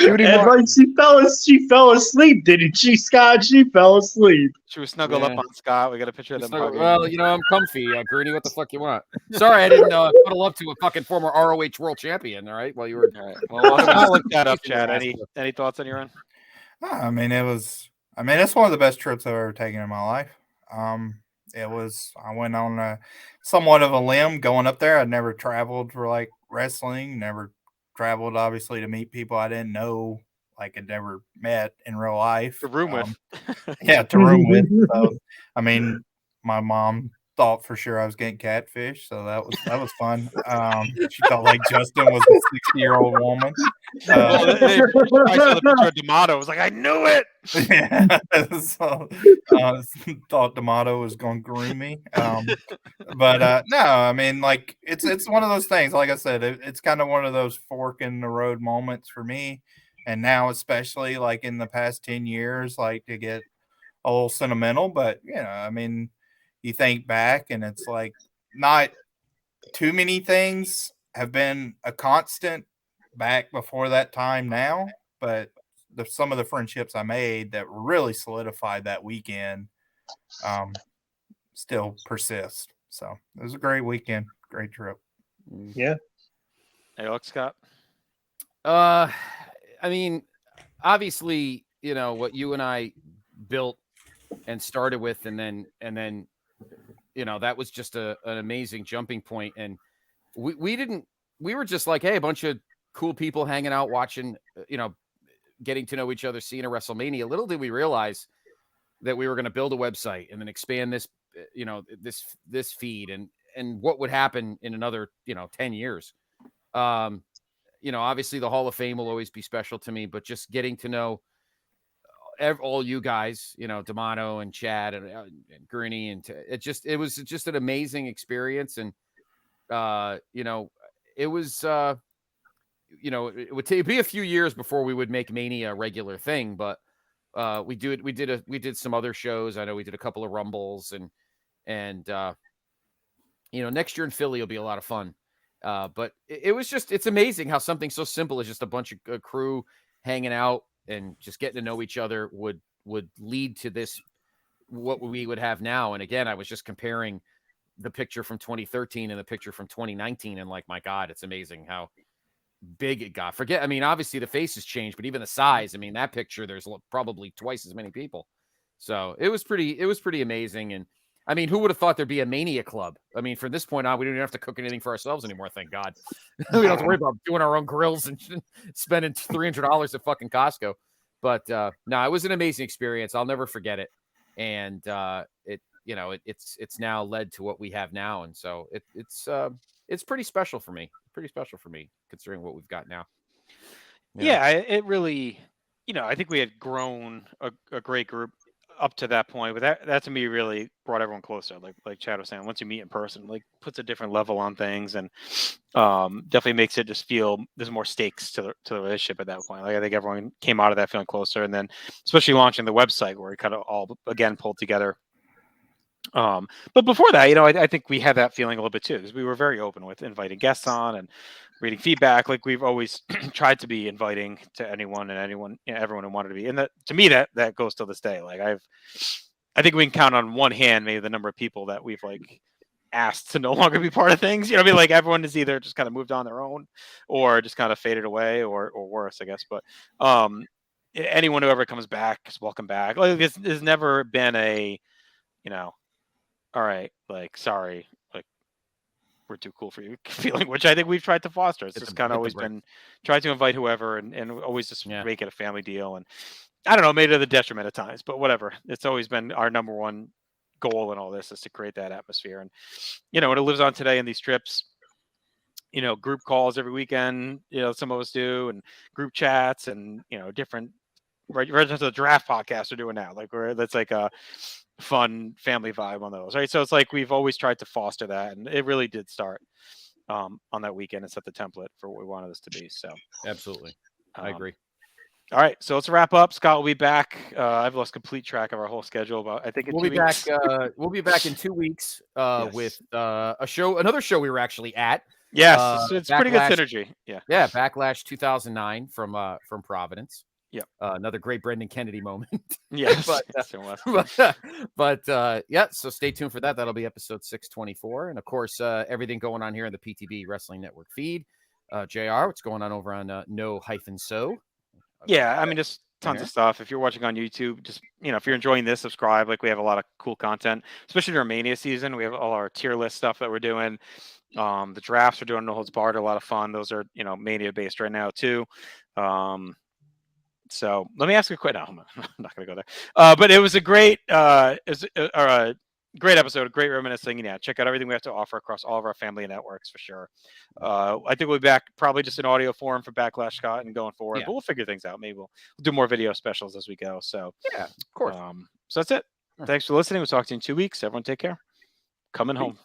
Judy And Martin. like she fell asleep, didn't she, Scott? She fell asleep. She was snuggled up on Scott. We got a picture of them hugging. Well, I'm comfy. Greeny, what the fuck you want? Sorry, I didn't cuddle up to a fucking former ROH world champion. All right, while you were. All right. Well, I'll look that up, Chad. Any thoughts on your end? I mean, it's one of the best trips I've ever taken in my life. I went on somewhat of a limb going up there. I'd never traveled for like wrestling, never traveled obviously to meet people I didn't know, like I'd never met in real life. To room with. Yeah, to room with. So, I mean, my mom thought for sure I was getting catfish, so that was fun. She felt like Justin was a 60-year-old woman. I saw the picture of D'Amato. I was like, I knew it. Yeah, so thought D'Amato was going to groom me. But no, I mean, like it's one of those things. Like I said, it's kind of one of those fork in the road moments for me. And now, especially like in the past 10 years, like to get a little sentimental. But I mean, you think back, and it's like not too many things have been a constant back before that time now, but some of the friendships I made that really solidified that weekend still persist. So it was a great weekend, great trip. Yeah. Hey, look, Scott. I mean, obviously, what you and I built and started with, and then that was just an amazing jumping point. And we were just like, hey, a bunch of cool people hanging out, watching, getting to know each other, seeing a WrestleMania. Little did we realize that we were going to build a website and then expand this, this feed and what would happen in another, 10 years. Obviously the Hall of Fame will always be special to me, but just getting to know all you guys, D'Amato and Chad and Greeny, and it was just an amazing experience. And, it was, it would be a few years before we would make Mania a regular thing, but we did some other shows. I know we did a couple of Rumbles and next year in Philly will be a lot of fun. But it's amazing how something so simple as just a bunch of crew hanging out and just getting to know each other would lead to this, what we would have now. And again, I was just comparing the picture from 2013 and the picture from 2019. And like, my God, it's amazing how big it got. Obviously the faces changed, but even the size, that picture, there's probably twice as many people. So it was pretty amazing. And who would have thought there'd be a Mania club? From this point on, we don't even have to cook anything for ourselves anymore. Thank God. We don't have to worry about doing our own grills and spending $300 at fucking Costco. But no, it was an amazing experience. I'll never forget it. And it's now led to what we have now. And so it's pretty special for me. Considering what we've got now. Yeah, it really, I think we had grown a great group up to that point, but that to me really brought everyone closer. Like Chad was saying, once you meet in person, like puts a different level on things, and definitely makes it just feel there's more stakes to the relationship at that point. Like I think everyone came out of that feeling closer, and then especially launching the website where we kind of all again pulled together. But before that, I think we had that feeling a little bit too, because we were very open with inviting guests on and reading feedback. Like we've always tried to be inviting to anyone and everyone who wanted to be. And that, to me, that goes till this day. Like I think we can count on one hand, maybe the number of people that we've like asked to no longer be part of things. Like everyone has either just kind of moved on their own or just kind of faded away or worse, I guess. But, anyone who ever comes back is welcome back. Like there's never been a, all right, like, sorry, like, we're too cool for you feeling, which I think we've tried to foster. It's just kind of always been tried to invite whoever and always just make it a family deal. And I don't know, maybe to the detriment at times, but whatever. It's always been our number one goal in all this is to create that atmosphere. And, and it lives on today in these trips, group calls every weekend, some of us do, and group chats and, different, right to the draft podcast we're doing now. Like that's like a fun family vibe on those, right? So it's like we've always tried to foster that, and it really did start on that weekend and set the template for what we wanted this to be. So absolutely, I agree. All right, so let's wrap up. Scott will be back. I've lost complete track of our whole schedule, but I think we'll be back. We'll be back in 2 weeks Yes. with another show we were actually at. Yes, it's pretty good Backlash- synergy. Yeah. Yeah, Backlash 2009 from Providence. Yep. Another great Brendan Kennedy moment. Yes. but, yes, it was. yeah, so stay tuned for that. That'll be episode 624. And of course, everything going on here in the PTB Wrestling Network feed. JR, what's going on over on No-So? Yeah, I mean, just tons of stuff. If you're watching on YouTube, just, if you're enjoying this, subscribe. Like, we have a lot of cool content, especially during Mania season. We have all our tier list stuff that we're doing. The drafts we're doing, No Holds Barred, are a lot of fun. Those are, Mania based right now too. So let me ask you a quick. No, I'm not going to go there. But it was a great, great episode, a great reminiscing. Yeah, check out everything we have to offer across all of our family networks for sure. I think we'll be back probably just in audio form for Backlash, Scott, and going forward. But we'll figure things out. Maybe we'll do more video specials as we go. So yeah, of course. So that's it. Thanks for listening. We'll talk to you in 2 weeks. Everyone, take care. Coming home.